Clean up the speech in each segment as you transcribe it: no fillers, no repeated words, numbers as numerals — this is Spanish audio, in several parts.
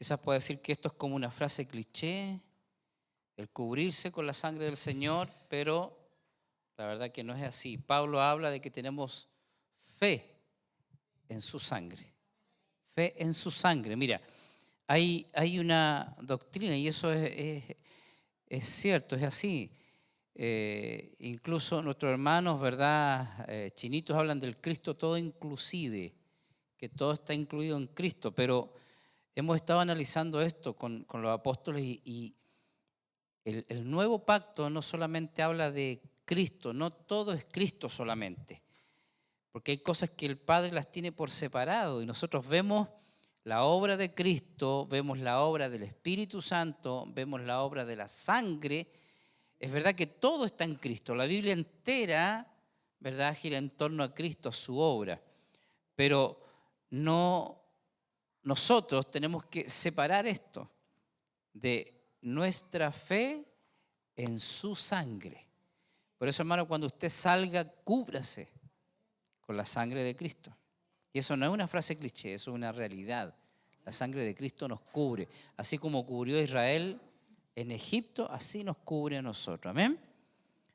Quizás pueda decir que esto es como una frase cliché, el cubrirse con la sangre del Señor, pero la verdad que no es así. Pablo habla de que tenemos fe en su sangre. Fe en su sangre. Mira, hay una doctrina y eso es cierto, es así. Incluso nuestros hermanos, ¿verdad? Chinitos hablan del Cristo todo inclusive, que todo está incluido en Cristo, pero hemos estado analizando esto con los apóstoles y el nuevo pacto no solamente habla de Cristo, no todo es Cristo solamente, porque hay cosas que el Padre las tiene por separado y nosotros vemos la obra de Cristo, vemos la obra del Espíritu Santo, vemos la obra de la sangre. Es verdad que todo está en Cristo, la Biblia entera, ¿verdad?, gira en torno a Cristo, a su obra, pero no, nosotros tenemos que separar esto de nuestra fe en su sangre. Por eso, hermano, cuando usted salga, cúbrase con la sangre de Cristo. Y eso no es una frase cliché, eso es una realidad. La sangre de Cristo nos cubre. Así como cubrió a Israel en Egipto, así nos cubre a nosotros. Amén.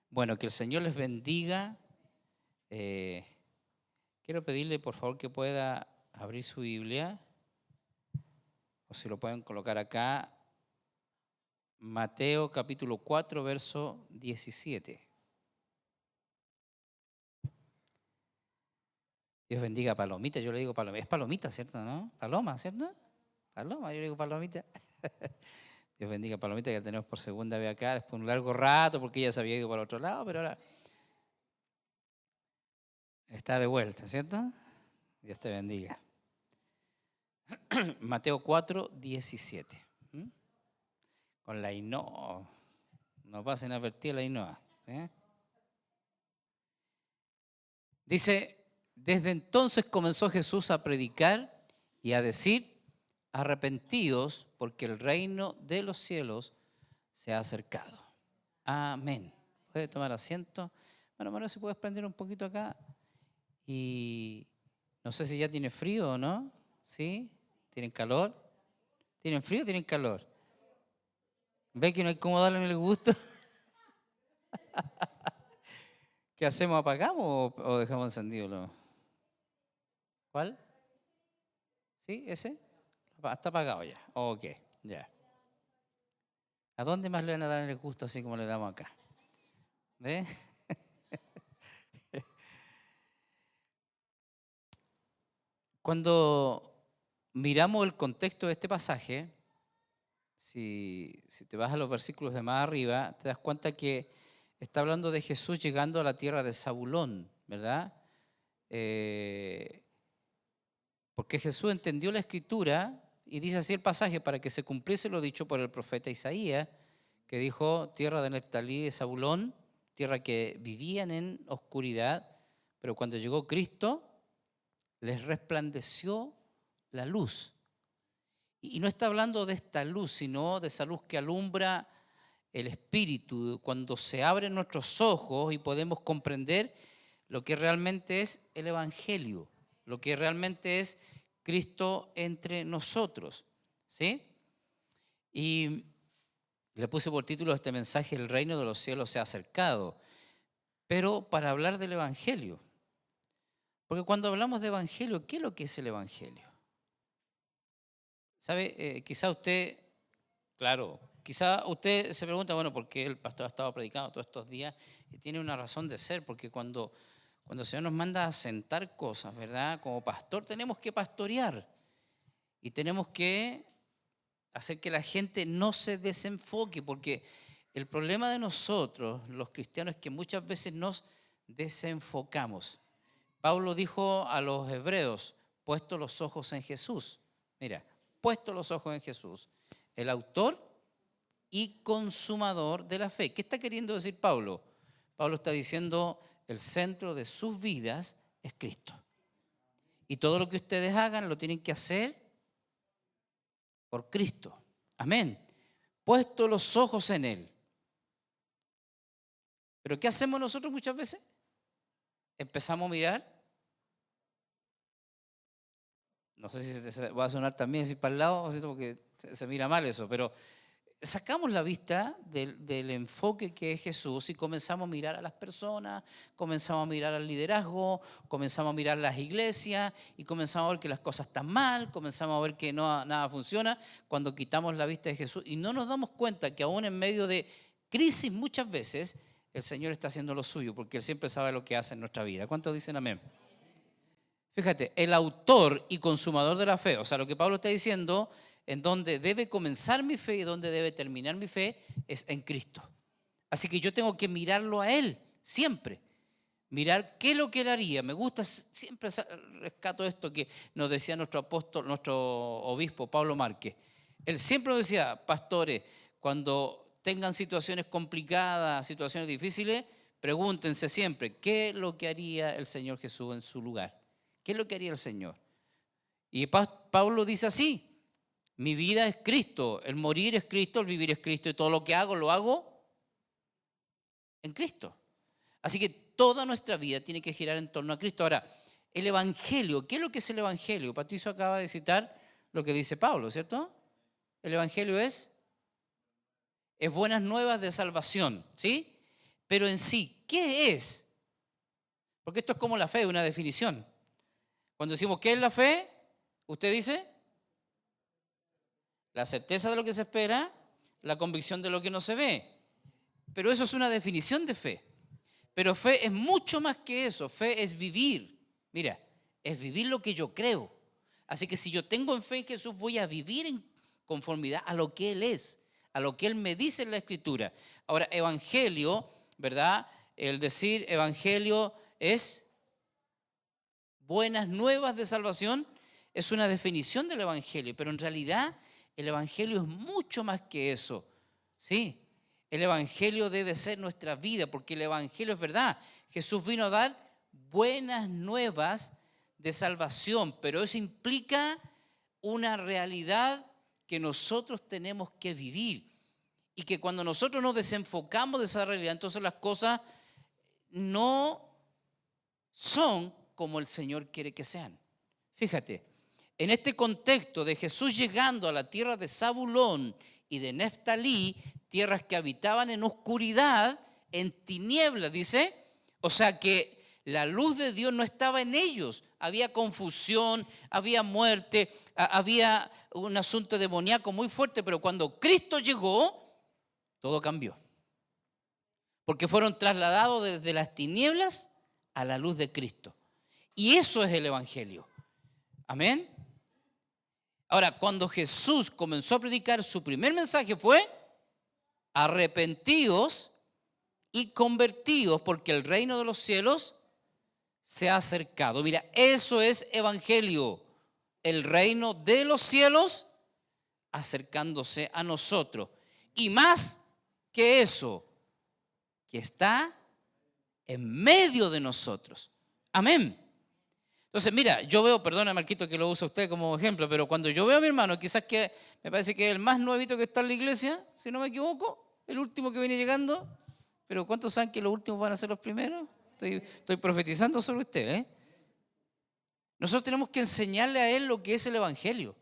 Bueno, que el Señor les bendiga. Quiero pedirle, por favor, que pueda abrir su Biblia, o si lo pueden colocar acá, Mateo capítulo 4, verso 17. Dios bendiga a Palomita, yo le digo Palomita. Es Palomita, ¿cierto? ¿No? Paloma, ¿cierto? Paloma, yo le digo Palomita. Dios bendiga a Palomita, que la tenemos por segunda vez acá, después de un largo rato, porque ella se había ido para otro lado, pero ahora está de vuelta, ¿cierto? Dios te bendiga. Mateo 4, 17. Con la Ainhoa. No pasen a advertir a la Ainhoa. ¿Sí? Dice, desde entonces comenzó Jesús a predicar y a decir, arrepentíos porque el reino de los cielos se ha acercado. Amén. ¿Puede tomar asiento? Bueno, Manuel, si puedes prender un poquito acá. Y no sé si ya tiene frío o no. ¿Sí? ¿Tienen calor? ¿Tienen frío o tienen calor? ¿Ve que no hay cómo darle el gusto? ¿Qué hacemos? ¿Apagamos o dejamos encendido? ¿Cuál? ¿Sí? ¿Ese? Está apagado ya. Ok, ya. ¿A dónde más le van a dar el gusto así como le damos acá? ¿Ve? Cuando miramos el contexto de este pasaje, si te vas a los versículos de más arriba, te das cuenta que está hablando de Jesús llegando a la tierra de Zabulón, ¿verdad? Porque Jesús entendió la Escritura y dice así el pasaje, para que se cumpliese lo dicho por el profeta Isaías, que dijo, tierra de Neftalí, de Zabulón, tierra que vivían en oscuridad, pero cuando llegó Cristo, les resplandeció la luz. Y no está hablando de esta luz, sino de esa luz que alumbra el espíritu, cuando se abren nuestros ojos y podemos comprender lo que realmente es el Evangelio, lo que realmente es Cristo entre nosotros, ¿sí? Y le puse por título a este mensaje, el reino de los cielos se ha acercado, pero para hablar del Evangelio. Porque cuando hablamos de Evangelio, ¿qué es lo que es el Evangelio? ¿Sabe? Quizá usted, claro, quizá usted se pregunta, bueno, ¿por qué el pastor ha estado predicando todos estos días? Y tiene una razón de ser, porque cuando el Señor nos manda a sentar cosas, ¿verdad? Como pastor tenemos que pastorear y tenemos que hacer que la gente no se desenfoque, porque el problema de nosotros, los cristianos, es que muchas veces nos desenfocamos. Pablo dijo a los hebreos, puesto los ojos en Jesús. Mira, puesto los ojos en Jesús, el autor y consumador de la fe. ¿Qué está queriendo decir Pablo? Pablo está diciendo, el centro de sus vidas es Cristo. Y todo lo que ustedes hagan lo tienen que hacer por Cristo. Amén. Puesto los ojos en Él. Pero ¿qué hacemos nosotros muchas veces? Empezamos a mirar. No sé si va a sonar también así para el lado, porque se mira mal eso, pero sacamos la vista del enfoque que es Jesús y comenzamos a mirar a las personas, comenzamos a mirar al liderazgo, comenzamos a mirar las iglesias y comenzamos a ver que las cosas están mal, comenzamos a ver que nada funciona cuando quitamos la vista de Jesús y no nos damos cuenta que aún en medio de crisis muchas veces el Señor está haciendo lo suyo porque Él siempre sabe lo que hace en nuestra vida. ¿Cuántos dicen amén? Fíjate, el autor y consumador de la fe, o sea, lo que Pablo está diciendo, en donde debe comenzar mi fe y donde debe terminar mi fe, es en Cristo. Así que yo tengo que mirarlo a Él, siempre. Mirar qué es lo que Él haría. Me gusta, siempre rescato esto que nos decía nuestro apóstol, nuestro obispo Pablo Márquez. Él siempre nos decía, pastores, cuando tengan situaciones complicadas, situaciones difíciles, pregúntense siempre, ¿qué es lo que haría el Señor Jesús en su lugar? ¿Qué es lo que haría el Señor? Y Pablo dice así, mi vida es Cristo, el morir es Cristo, el vivir es Cristo y todo lo que hago, lo hago en Cristo. Así que toda nuestra vida tiene que girar en torno a Cristo. Ahora, el Evangelio, ¿qué es lo que es el Evangelio? Patricio acaba de citar lo que dice Pablo, ¿cierto? El Evangelio es buenas nuevas de salvación, ¿sí? Pero en sí, ¿qué es? Porque esto es como la fe, una definición. Cuando decimos, ¿qué es la fe? Usted dice, la certeza de lo que se espera, la convicción de lo que no se ve. Pero eso es una definición de fe. Pero fe es mucho más que eso. Fe es vivir. Mira, es vivir lo que yo creo. Así que si yo tengo fe en Jesús, voy a vivir en conformidad a lo que Él es, a lo que Él me dice en la Escritura. Ahora, evangelio, ¿verdad? El decir evangelio es buenas nuevas de salvación, es una definición del evangelio, pero en realidad el evangelio es mucho más que eso, ¿sí? El evangelio debe ser nuestra vida, porque el evangelio es verdad. Jesús vino a dar buenas nuevas de salvación, pero eso implica una realidad que nosotros tenemos que vivir. Y que cuando nosotros nos desenfocamos de esa realidad, entonces las cosas no son como el Señor quiere que sean. Fíjate, en este contexto de Jesús llegando a la tierra de Zabulón y de Neftalí, tierras que habitaban en oscuridad, en tinieblas, dice, o sea que la luz de Dios no estaba en ellos, había confusión, había muerte, había un asunto demoníaco muy fuerte, pero cuando Cristo llegó, todo cambió, porque fueron trasladados desde las tinieblas a la luz de Cristo, y eso es el evangelio, amén. Ahora, cuando Jesús comenzó a predicar, su primer mensaje fue: arrepentíos y convertíos, porque el reino de los cielos se ha acercado. Mira, eso es evangelio, el reino de los cielos acercándose a nosotros. Y más que eso, que está en medio de nosotros. Amén. Entonces, mira, yo veo, perdona Marquito que lo usa usted como ejemplo, pero cuando yo veo a mi hermano, quizás que me parece que es el más nuevito que está en la iglesia, si no me equivoco, el último que viene llegando, pero ¿cuántos saben que los últimos van a ser los primeros? Estoy profetizando sobre usted, ¿eh? Nosotros tenemos que enseñarle a él lo que es el evangelio,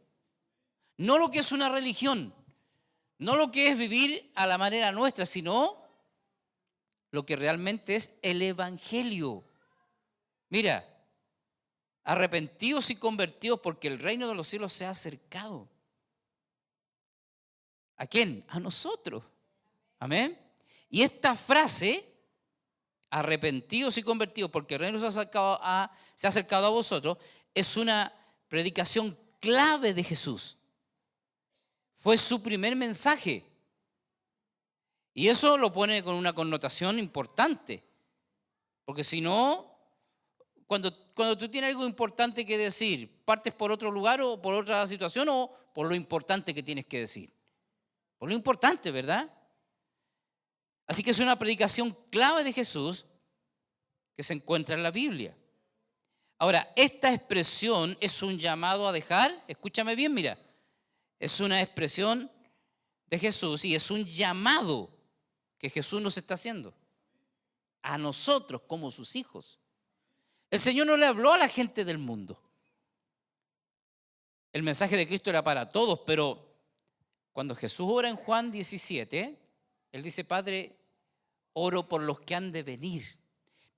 no lo que es una religión, no lo que es vivir a la manera nuestra, sino lo que realmente es el evangelio. Mira, arrepentidos y convertidos porque el reino de los cielos se ha acercado. ¿A quién? A nosotros. Amén. Y esta frase, arrepentidos y convertidos porque el reino se ha acercado a vosotros, es una predicación clave de Jesús. Fue su primer mensaje. Y eso lo pone con una connotación importante. Porque si no, cuando tú tienes algo importante que decir, ¿partes por otro lugar o por otra situación o por lo importante que tienes que decir? Por lo importante, ¿verdad? Así que es una predicación clave de Jesús que se encuentra en la Biblia. Ahora, esta expresión es un llamado a dejar, escúchame bien, mira, es una expresión de Jesús y es un llamado que Jesús nos está haciendo a nosotros como sus hijos. El Señor no le habló a la gente del mundo. El mensaje de Cristo era para todos, pero Cuando Jesús ora en Juan 17, Él dice, Padre, oro por los que han de venir.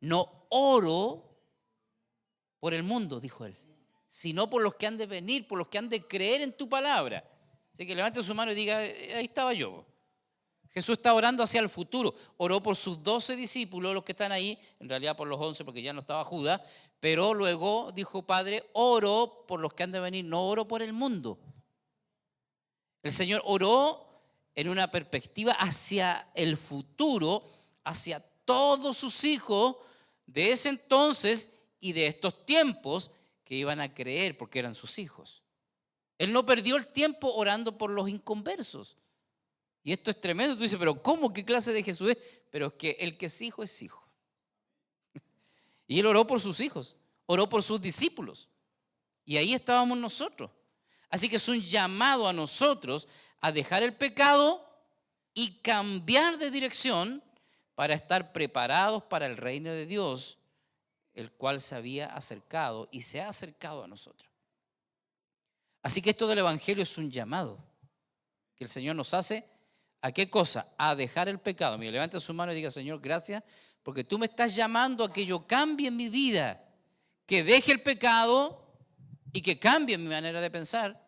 No oro por el mundo, dijo Él, sino por los que han de venir, por los que han de creer en tu palabra. Así que levante su mano y diga, ahí estaba yo. Jesús está orando hacia el futuro. Oró por sus 12 discípulos, los que están ahí, en realidad por los 11 porque ya no estaba Judas, pero luego dijo, Padre, oro por los que han de venir, no oro por el mundo. El Señor oró en una perspectiva hacia el futuro, hacia todos sus hijos de ese entonces y de estos tiempos que iban a creer porque eran sus hijos. Él no perdió el tiempo orando por los inconversos. Y esto es tremendo. Tú dices, pero ¿cómo? ¿Qué clase de Jesús es? Pero es que el que es hijo es hijo. Y Él oró por sus hijos, oró por sus discípulos. Y ahí estábamos nosotros. Así que es un llamado a nosotros a dejar el pecado y cambiar de dirección para estar preparados para el reino de Dios, el cual se había acercado y se ha acercado a nosotros. Así que esto del Evangelio es un llamado que el Señor nos hace. ¿A qué cosa? A dejar el pecado. Mira, levante su mano y diga, Señor, gracias, porque tú me estás llamando a que yo cambie en mi vida, que deje el pecado y que cambie mi manera de pensar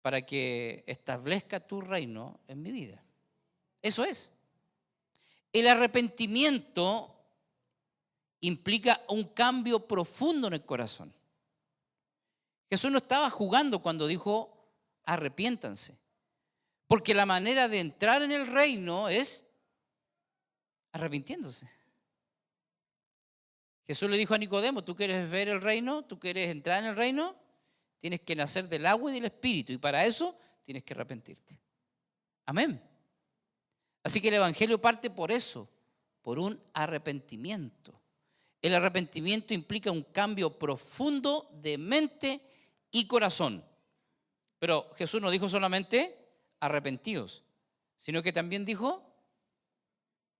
para que establezca tu reino en mi vida. Eso es. El arrepentimiento implica un cambio profundo en el corazón. Jesús no estaba jugando cuando dijo, arrepiéntanse. Porque la manera de entrar en el reino es arrepintiéndose. Jesús le dijo a Nicodemo, ¿tú quieres ver el reino? ¿Tú quieres entrar en el reino? Tienes que nacer del agua y del espíritu. Y para eso tienes que arrepentirte. Amén. Así que el Evangelio parte por eso, por un arrepentimiento. El arrepentimiento implica un cambio profundo de mente y corazón. Pero Jesús no dijo solamente arrepentidos, sino que también dijo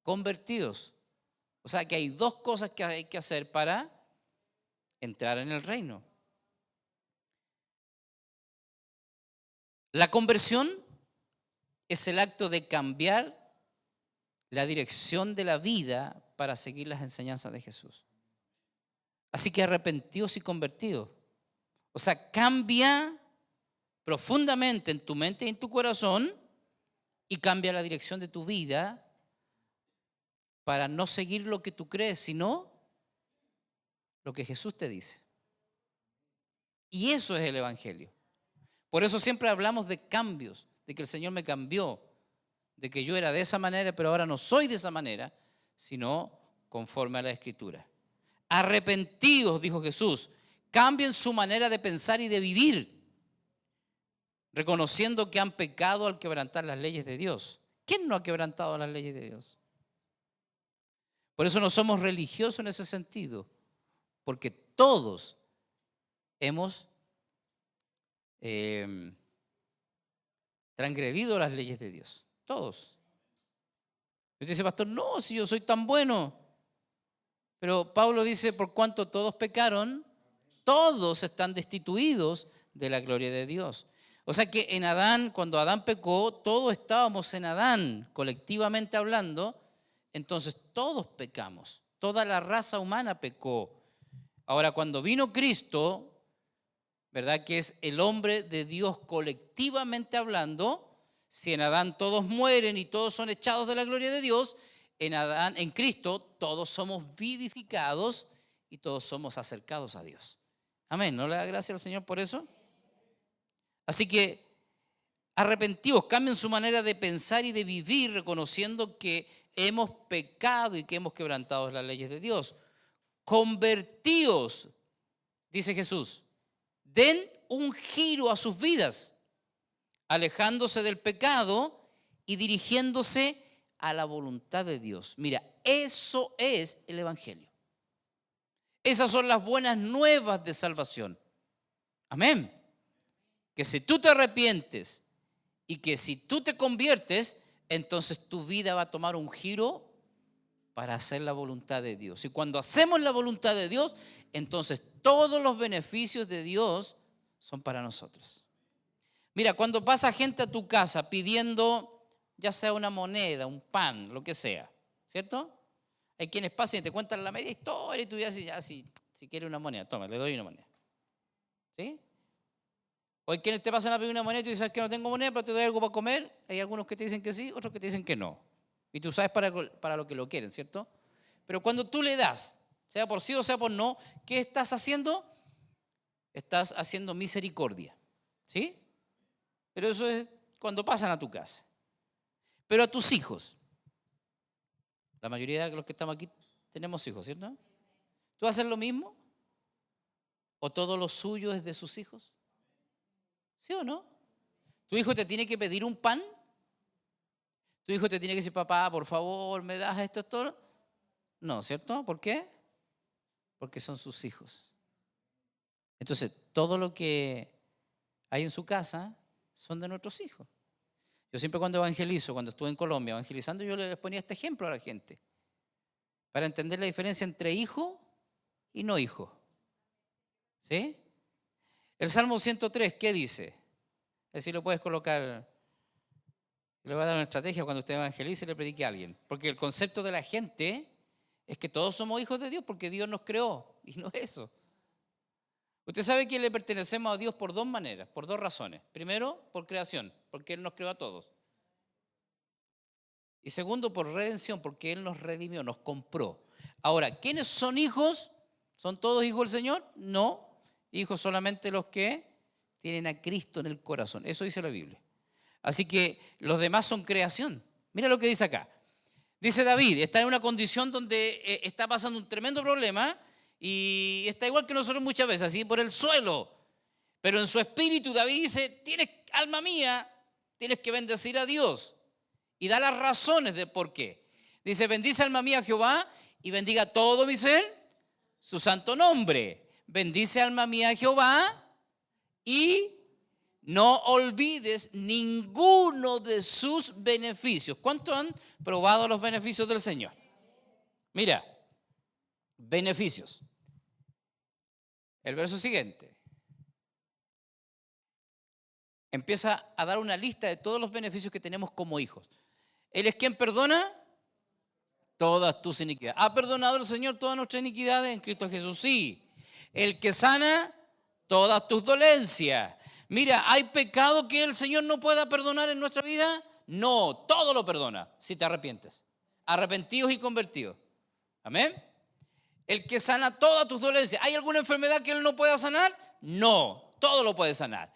convertidos. O sea que hay dos cosas que hay que hacer para entrar en el reino. La conversión es el acto de cambiar la dirección de la vida para seguir las enseñanzas de Jesús. Así que arrepentidos y convertidos. O sea, cambia profundamente en tu mente y en tu corazón y cambia la dirección de tu vida para no seguir lo que tú crees, sino lo que Jesús te dice. Y eso es el Evangelio. Por eso siempre hablamos de cambios, de que el Señor me cambió, de que yo era de esa manera, pero ahora no soy de esa manera, sino conforme a la Escritura. Arrepentidos, dijo Jesús, cambien su manera de pensar y de vivir, reconociendo que han pecado al quebrantar las leyes de Dios. ¿Quién no ha quebrantado las leyes de Dios? Por eso no somos religiosos en ese sentido, porque todos hemos transgredido las leyes de Dios. Todos. Y usted dice, pastor, no, si yo soy tan bueno. Pero Pablo dice, por cuanto todos pecaron, todos están destituidos de la gloria de Dios. O sea que en Adán, cuando Adán pecó, todos estábamos en Adán, colectivamente hablando, entonces todos pecamos, toda la raza humana pecó. Ahora, cuando vino Cristo, ¿verdad? Que es el hombre de Dios colectivamente hablando, si en Adán todos mueren y todos son echados de la gloria de Dios, en Cristo todos somos vivificados y todos somos acercados a Dios. Amén. ¿No le da gracias al Señor por eso? Así que arrepentidos, cambien su manera de pensar y de vivir, reconociendo que hemos pecado y que hemos quebrantado las leyes de Dios. Convertidos, dice Jesús, den un giro a sus vidas, alejándose del pecado y dirigiéndose a la voluntad de Dios. Mira, eso es el Evangelio. Esas son las buenas nuevas de salvación. Amén. Que si tú te arrepientes y que si tú te conviertes, entonces tu vida va a tomar un giro para hacer la voluntad de Dios. Y cuando hacemos la voluntad de Dios, entonces todos los beneficios de Dios son para nosotros. Mira, cuando pasa gente a tu casa pidiendo ya sea una moneda, un pan, lo que sea, ¿cierto? Hay quienes pasan y te cuentan la media historia y tú ya si quieres una moneda, toma, le doy una moneda. ¿Sí? O hay quienes te pasan a pedir una moneda y tú dices que no tengo moneda, pero te doy algo para comer. Hay algunos que te dicen que sí, otros que te dicen que no. Y tú sabes para lo que lo quieren, ¿cierto? Pero cuando tú le das, sea por sí o sea por no, ¿qué estás haciendo? Estás haciendo misericordia. ¿Sí? Pero eso es cuando pasan a tu casa. Pero a tus hijos. La mayoría de los que estamos aquí tenemos hijos, ¿cierto? ¿Tú haces lo mismo? ¿O todo lo suyo es de sus hijos? ¿Sí o no? ¿Tu hijo te tiene que pedir un pan? ¿Tu hijo te tiene que decir, papá, por favor, me das esto todo? No, ¿cierto? ¿Por qué? Porque son sus hijos. Entonces, todo lo que hay en su casa son de nuestros hijos. Yo siempre cuando evangelizo, cuando estuve en Colombia evangelizando, yo les ponía este ejemplo a la gente para entender la diferencia entre hijo y no hijo. ¿Sí? El Salmo 103, ¿qué dice? Es decir, lo puedes colocar, le voy a dar una estrategia cuando usted evangelice y le predique a alguien. Porque el concepto de la gente es que todos somos hijos de Dios porque Dios nos creó y no es eso. Usted sabe que le pertenecemos a Dios por dos maneras, por dos razones. Primero, por creación, porque Él nos creó a todos. Y segundo, por redención, porque Él nos redimió, nos compró. Ahora, ¿quiénes son hijos? ¿Son todos hijos del Señor? No, hijos solamente los que tienen a Cristo en el corazón. Eso dice la Biblia. Así que los demás son creación. Mira lo que dice acá. Dice David, está en una condición donde está pasando un tremendo problema y está igual que nosotros muchas veces, así por el suelo. Pero en su espíritu David dice, alma mía, tienes que bendecir a Dios. Y da las razones de por qué. Dice, bendice alma mía a Jehová y bendiga todo mi ser su santo nombre. Bendice alma mía a Jehová y no olvides ninguno de sus beneficios. ¿Cuántos han probado los beneficios del Señor? Mira, beneficios. El verso siguiente. Empieza a dar una lista de todos los beneficios que tenemos como hijos. Él es quien perdona todas tus iniquidades. ¿Ha perdonado el Señor todas nuestras iniquidades en Cristo Jesús? Sí. El que sana todas tus dolencias. Mira, ¿hay pecado que el Señor no pueda perdonar en nuestra vida? No, todo lo perdona si te arrepientes. Arrepentidos y convertidos. Amén. El que sana todas tus dolencias. ¿Hay alguna enfermedad que Él no pueda sanar? No, todo lo puede sanar.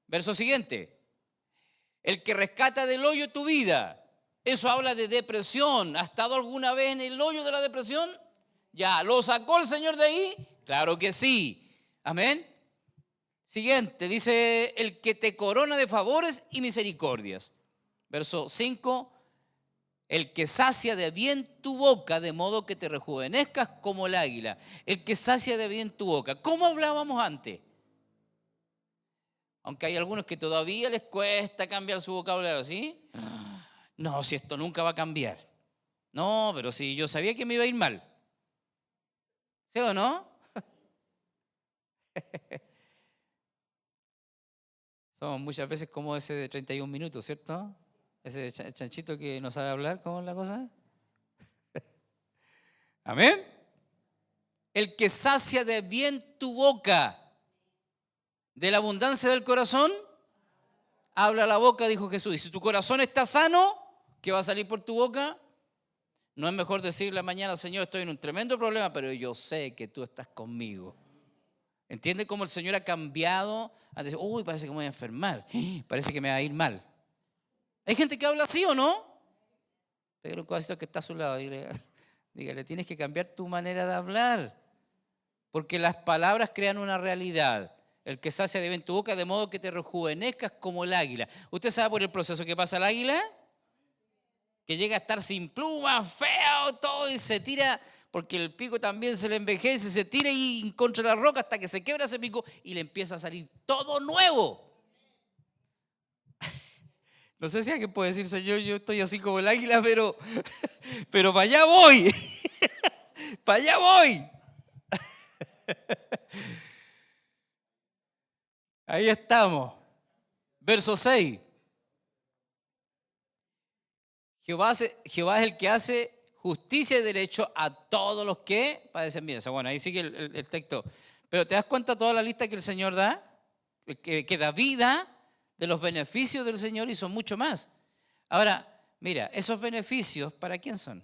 Verso siguiente. El que rescata del hoyo tu vida. Eso habla de depresión. ¿Has estado alguna vez en el hoyo de la depresión? Ya, ¿lo sacó el Señor de ahí? Claro que sí. Amén. Siguiente, dice, el que te corona de favores y misericordias. Verso 5, el que sacia de bien tu boca, de modo que te rejuvenezcas como el águila. El que sacia de bien tu boca. ¿Cómo hablábamos antes? Aunque hay algunos que todavía les cuesta cambiar su vocabulario, ¿sí? No, si esto nunca va a cambiar. No, pero si yo sabía que me iba a ir mal. ¿Sí o no? Somos muchas veces como ese de 31 minutos, ¿cierto? Ese chanchito que no sabe hablar, ¿cómo es la cosa? Amén. El que sacia de bien tu boca, de la abundancia del corazón, habla la boca, dijo Jesús. Y si tu corazón está sano, ¿qué va a salir por tu boca? No es mejor decirle mañana, Señor, estoy en un tremendo problema, pero yo sé que tú estás conmigo. ¿Entiende cómo el Señor ha cambiado? A decir, uy, parece que me voy a enfermar, parece que me va a ir mal. ¿Hay gente que habla así o no? Pégale un cosito que está a su lado, dígale, tienes que cambiar tu manera de hablar, porque las palabras crean una realidad. El que sacia de bien tu boca, de modo que te rejuvenezcas como el águila. ¿Usted sabe por el proceso que pasa el águila? Que llega a estar sin plumas, feo, todo, y se tira, porque el pico también se le envejece, se tira y contra la roca hasta que se quiebra ese pico y le empieza a salir todo nuevo. No sé si alguien puede decir, Señor, yo estoy así como el águila, pero para allá voy. Para allá voy. Ahí estamos. Verso 6. Jehová es el que hace justicia y derecho a todos los que padecen bien. O sea, bueno, ahí sigue el texto. Pero ¿te das cuenta toda la lista que el Señor da? Que David da de los beneficios del Señor y son mucho más. Ahora, mira, esos beneficios, ¿para quién son?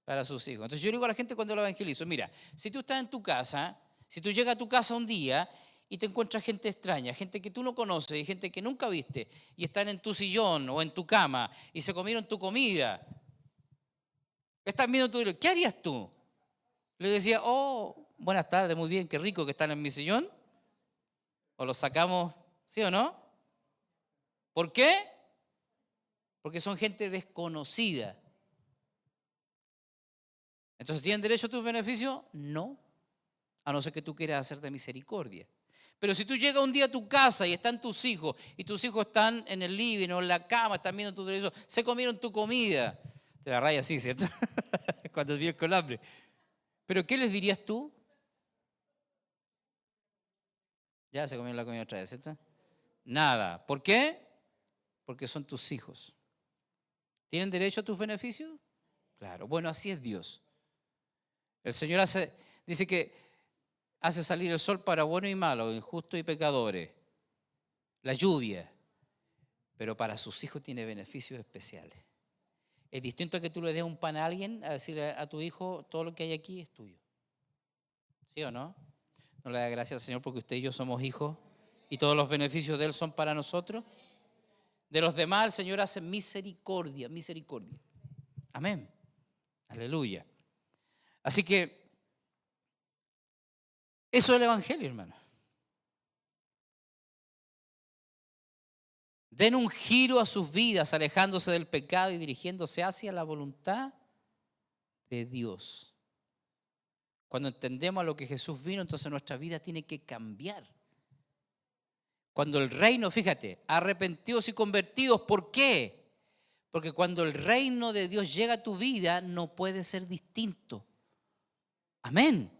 Para sus hijos. Entonces yo le digo a la gente cuando lo evangelizo, mira, si tú estás en tu casa, si tú llegas a tu casa un día y te encuentras gente extraña, gente que tú no conoces y gente que nunca viste, y están en tu sillón o en tu cama y se comieron tu comida, están viendo tu... ¿Qué harías tú? Le decía, oh, buenas tardes, muy bien, qué rico que están en mi sillón. O los sacamos, ¿sí o no? ¿Por qué? Porque son gente desconocida. Entonces, ¿tienen derecho a tus beneficios? No, a no ser que tú quieras hacer de misericordia. Pero si tú llegas un día a tu casa y están tus hijos, y tus hijos están en el living o en la cama, están viendo tu televisor, se comieron tu comida, te la raya así, ¿cierto? Cuando vienes con hambre. ¿Pero qué les dirías tú? Ya se comieron la comida otra vez, ¿cierto? Nada. ¿Por qué? Porque son tus hijos. ¿Tienen derecho a tus beneficios? Claro. Bueno, así es Dios. El Señor dice que hace salir el sol para buenos y malos, injustos y pecadores, la lluvia, pero para sus hijos tiene beneficios especiales. Es distinto a que tú le des un pan a alguien, a decirle a tu hijo, todo lo que hay aquí es tuyo. ¿Sí o no? ¿No le da gracias al Señor porque usted y yo somos hijos y todos los beneficios de Él son para nosotros? De los demás el Señor hace misericordia, misericordia. Amén. Aleluya. Así que eso es el Evangelio, hermano. Den un giro a sus vidas, alejándose del pecado y dirigiéndose hacia la voluntad de Dios. Cuando entendemos a lo que Jesús vino, entonces nuestra vida tiene que cambiar. Cuando el reino, fíjate, arrepentidos y convertidos, ¿por qué? Porque cuando el reino de Dios llega a tu vida, no puede ser distinto. Amén.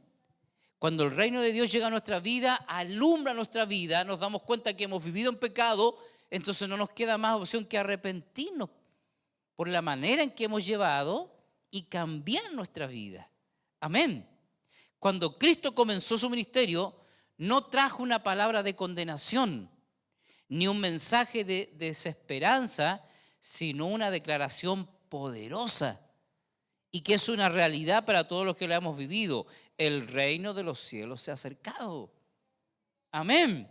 Cuando el reino de Dios llega a nuestra vida, alumbra nuestra vida, nos damos cuenta que hemos vivido en pecado, entonces no nos queda más opción que arrepentirnos por la manera en que hemos llevado y cambiar nuestra vida. Amén. Cuando Cristo comenzó su ministerio, no trajo una palabra de condenación, ni un mensaje de desesperanza, sino una declaración poderosa y que es una realidad para todos los que lo hemos vivido. El reino de los cielos se ha acercado. Amén.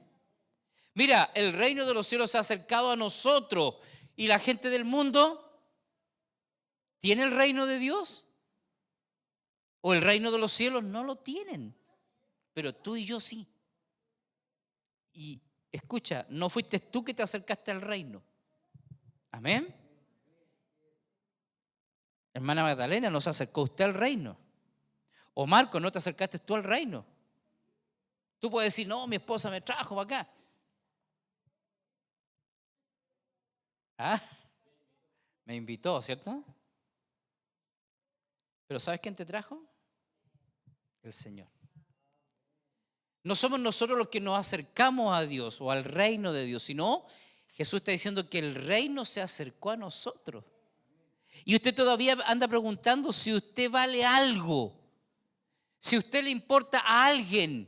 Mira, el reino de los cielos se ha acercado a nosotros y la gente del mundo ¿tiene el reino de Dios? ¿O el reino de los cielos? No lo tienen, pero tú y yo sí. Y escucha, no fuiste tú que te acercaste al reino. Amén. Hermana Magdalena, ¿no se acercó usted al reino? O Marco, ¿no te acercaste tú al reino? Tú puedes decir, no, mi esposa me trajo para acá. ¿Ah? Me invitó, ¿cierto? Pero ¿sabes quién te trajo? El Señor. No somos nosotros los que nos acercamos a Dios o al reino de Dios, sino Jesús está diciendo que el reino se acercó a nosotros. Y usted todavía anda preguntando si usted vale algo, si usted le importa a alguien.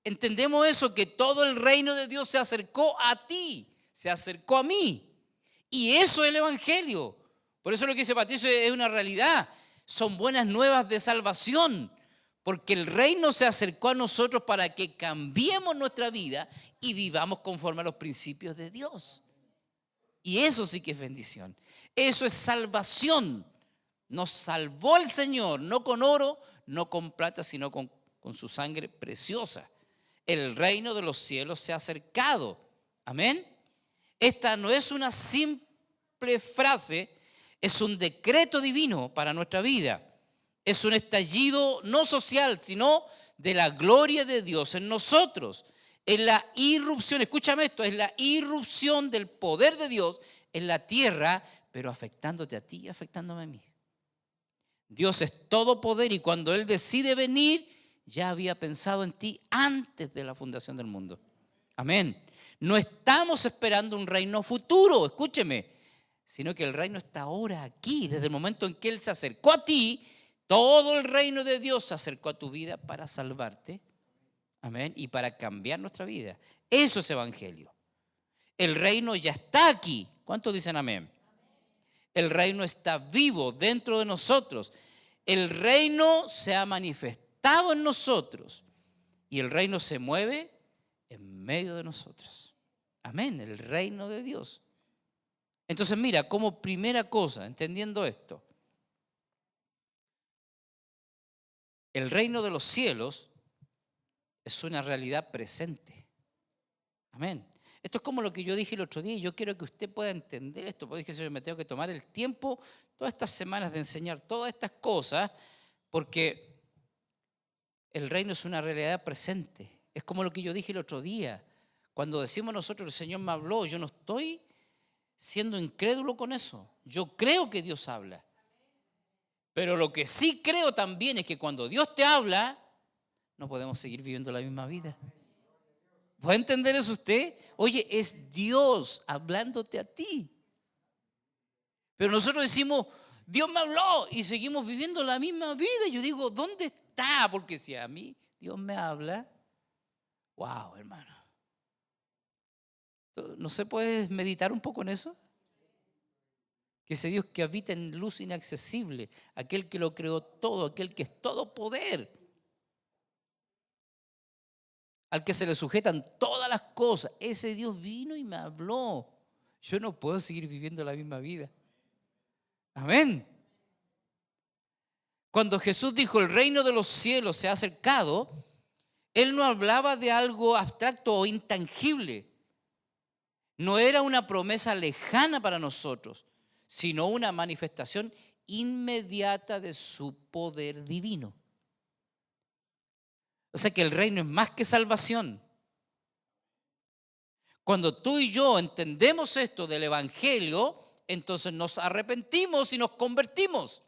Entendemos eso, que todo el reino de Dios se acercó a ti, se acercó a mí. Y eso es el Evangelio. Por eso lo que dice Patricio es una realidad. Son buenas nuevas de salvación. Porque el reino se acercó a nosotros para que cambiemos nuestra vida y vivamos conforme a los principios de Dios. Y eso sí que es bendición. Eso es salvación. Nos salvó el Señor, no con oro, no con plata, sino con su sangre preciosa. El reino de los cielos se ha acercado. Amén. Esta no es una simple frase, es un decreto divino para nuestra vida. Es un estallido no social, sino de la gloria de Dios en nosotros. Es la irrupción, escúchame esto, es la irrupción del poder de Dios en la tierra, pero afectándote a ti y afectándome a mí. Dios es todo poder y cuando Él decide venir, ya había pensado en ti antes de la fundación del mundo. Amén. No estamos esperando un reino futuro, escúcheme, sino que el reino está ahora aquí, desde el momento en que Él se acercó a ti. Todo el reino de Dios se acercó a tu vida para salvarte, amén, y para cambiar nuestra vida. Eso es evangelio. El reino ya está aquí. ¿Cuántos dicen amén? El reino está vivo dentro de nosotros. El reino se ha manifestado en nosotros y el reino se mueve en medio de nosotros. Amén, el reino de Dios. Entonces mira, como primera cosa, entendiendo esto, el reino de los cielos es una realidad presente. Amén. Esto es como lo que yo dije el otro día y yo quiero que usted pueda entender esto. Porque dije, Señor, me tengo que tomar el tiempo todas estas semanas de enseñar todas estas cosas porque el reino es una realidad presente. Es como lo que yo dije el otro día. Cuando decimos nosotros, el Señor me habló, yo no estoy siendo incrédulo con eso. Yo creo que Dios habla. Pero lo que sí creo también es que cuando Dios te habla, no podemos seguir viviendo la misma vida. ¿Puede entender eso usted? Oye, es Dios hablándote a ti. Pero nosotros decimos, Dios me habló y seguimos viviendo la misma vida. Yo digo, ¿dónde está? Porque si a mí Dios me habla, wow, hermano. ¿No se puede meditar un poco en eso? Que ese Dios que habita en luz inaccesible, aquel que lo creó todo, aquel que es todo poder, al que se le sujetan todas las cosas, ese Dios vino y me habló. Yo no puedo seguir viviendo la misma vida. Amén. Cuando Jesús dijo el reino de los cielos se ha acercado, Él no hablaba de algo abstracto o intangible. No era una promesa lejana para nosotros, sino una manifestación inmediata de su poder divino. O sea que el reino es más que salvación. Cuando tú y yo entendemos esto del evangelio, entonces nos arrepentimos y nos convertimos.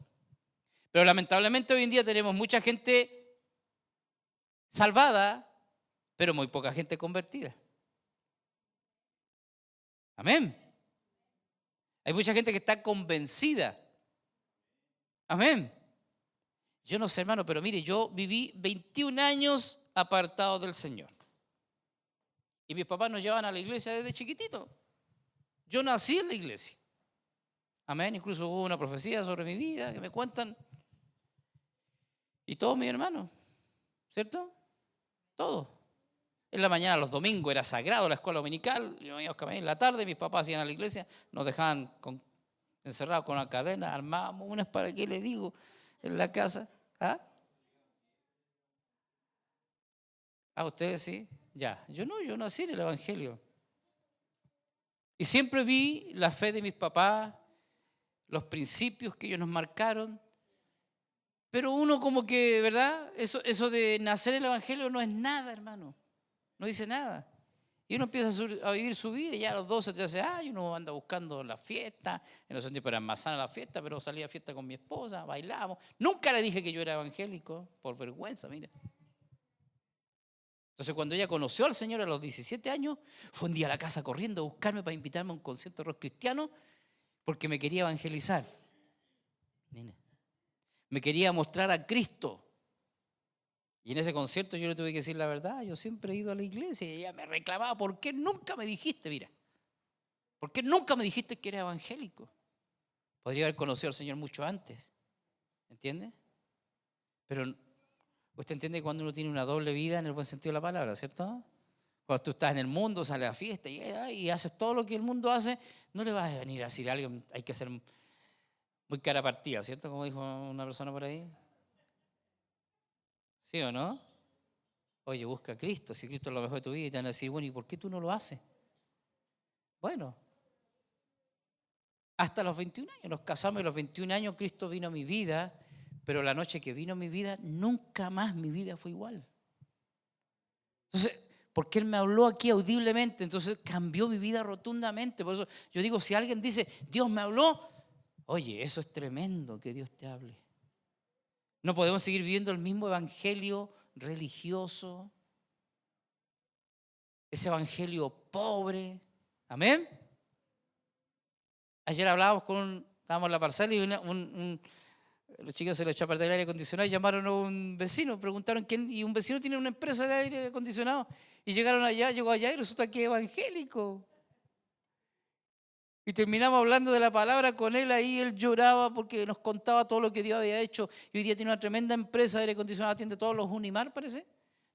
Pero lamentablemente hoy en día tenemos mucha gente salvada, pero muy poca gente convertida. Amén. Hay mucha gente que está convencida. Amén. Yo no sé, hermano, pero mire, yo viví 21 años apartado del Señor. Y mis papás nos llevaban a la iglesia desde chiquitito. Yo nací en la iglesia. Amén. Incluso hubo una profecía sobre mi vida que me cuentan. Y todos mis hermanos, ¿cierto? Todos. En la mañana, los domingos, era sagrado la escuela dominical. Yo me iba a caminar en la tarde, mis papás iban a la iglesia, nos dejaban encerrados con una cadena, armábamos unas, ¿para qué le digo? En la casa. ¿Ah? ¿A ustedes sí? Ya. Yo no, yo nací en el evangelio. Y siempre vi la fe de mis papás, los principios que ellos nos marcaron. Pero uno como que, ¿verdad? Eso de nacer en el evangelio no es nada, hermano. No dice nada. Y uno empieza a vivir su vida y ya a los 12, 13 años uno anda buscando la fiesta. En los tiempos era más sana la fiesta, pero salía a fiesta con mi esposa, bailábamos. Nunca le dije que yo era evangélico, por vergüenza, mira. Entonces cuando ella conoció al Señor a los 17 años, fue un día a la casa corriendo a buscarme para invitarme a un concierto de rock cristiano porque me quería evangelizar. Mira. Me quería mostrar a Cristo. Y en ese concierto yo le tuve que decir la verdad. Yo siempre he ido a la iglesia y ella me reclamaba, ¿por qué nunca me dijiste, mira? ¿Por qué nunca me dijiste que era evangélico? Podría haber conocido al Señor mucho antes. ¿Entiende? Pero usted entiende que cuando uno tiene una doble vida en el buen sentido de la palabra, ¿cierto? Cuando tú estás en el mundo, sales a fiesta y haces todo lo que el mundo hace, no le vas a venir a decir a alguien, hay que ser muy cara partida, ¿cierto? Como dijo una persona por ahí. ¿Sí o no? Oye, busca a Cristo, si Cristo es lo mejor de tu vida, y te van a decir, bueno, ¿y por qué tú no lo haces? Bueno, hasta los 21 años, nos casamos y a los 21 años Cristo vino a mi vida, pero la noche que vino a mi vida, nunca más mi vida fue igual. Entonces, porque Él me habló aquí audiblemente, entonces cambió mi vida rotundamente. Por eso yo digo, si alguien dice, Dios me habló, oye, eso es tremendo que Dios te hable. No podemos seguir viviendo el mismo evangelio religioso. ese evangelio pobre. Amén. Ayer estábamos en la parcela y los chicos se les echó a perder el aire acondicionado y llamaron a un vecino, preguntaron quién, y un vecino tiene una empresa de aire acondicionado. Y llegó allá y resulta que es evangélico. Y terminamos hablando de la palabra con él ahí, él lloraba porque nos contaba todo lo que Dios había hecho. Y hoy día tiene una tremenda empresa de aire acondicionado, atiende todos los Unimar, parece.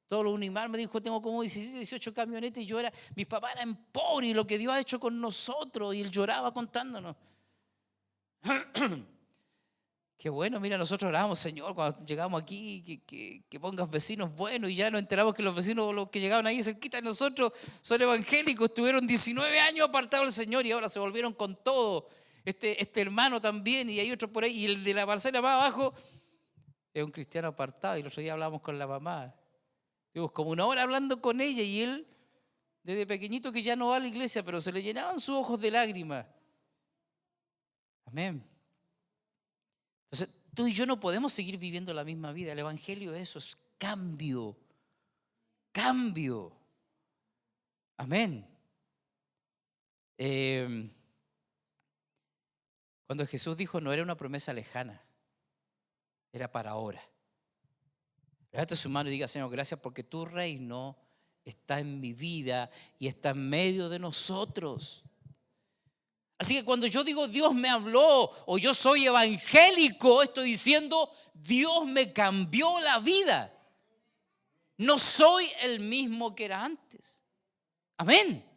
Todos los Unimar, me dijo, tengo como 17, 18 camionetas y mis papás eran pobres y lo que Dios ha hecho con nosotros. Y él lloraba contándonos. Qué bueno, mira, nosotros orábamos, Señor, cuando llegamos aquí, que pongas vecinos buenos, y ya nos enteramos que los vecinos, los que llegaban ahí cerquita de nosotros, son evangélicos, estuvieron 19 años apartados del Señor y ahora se volvieron con todo. Este hermano también, y hay otro por ahí, y el de la parcela más abajo es un cristiano apartado, y el otro día hablábamos con la mamá. Estuvimos como una hora hablando con ella, y él, desde pequeñito que ya no va a la iglesia, pero se le llenaban sus ojos de lágrimas. Amén. Entonces, tú y yo no podemos seguir viviendo la misma vida. El evangelio es eso, es cambio. Cambio. Amén. Cuando Jesús dijo, no era una promesa lejana, era para ahora. Levante su mano y diga, Señor, gracias porque tu reino está en mi vida y está en medio de nosotros. Así que cuando yo digo Dios me habló o yo soy evangélico, estoy diciendo Dios me cambió la vida. No soy el mismo que era antes. Amén.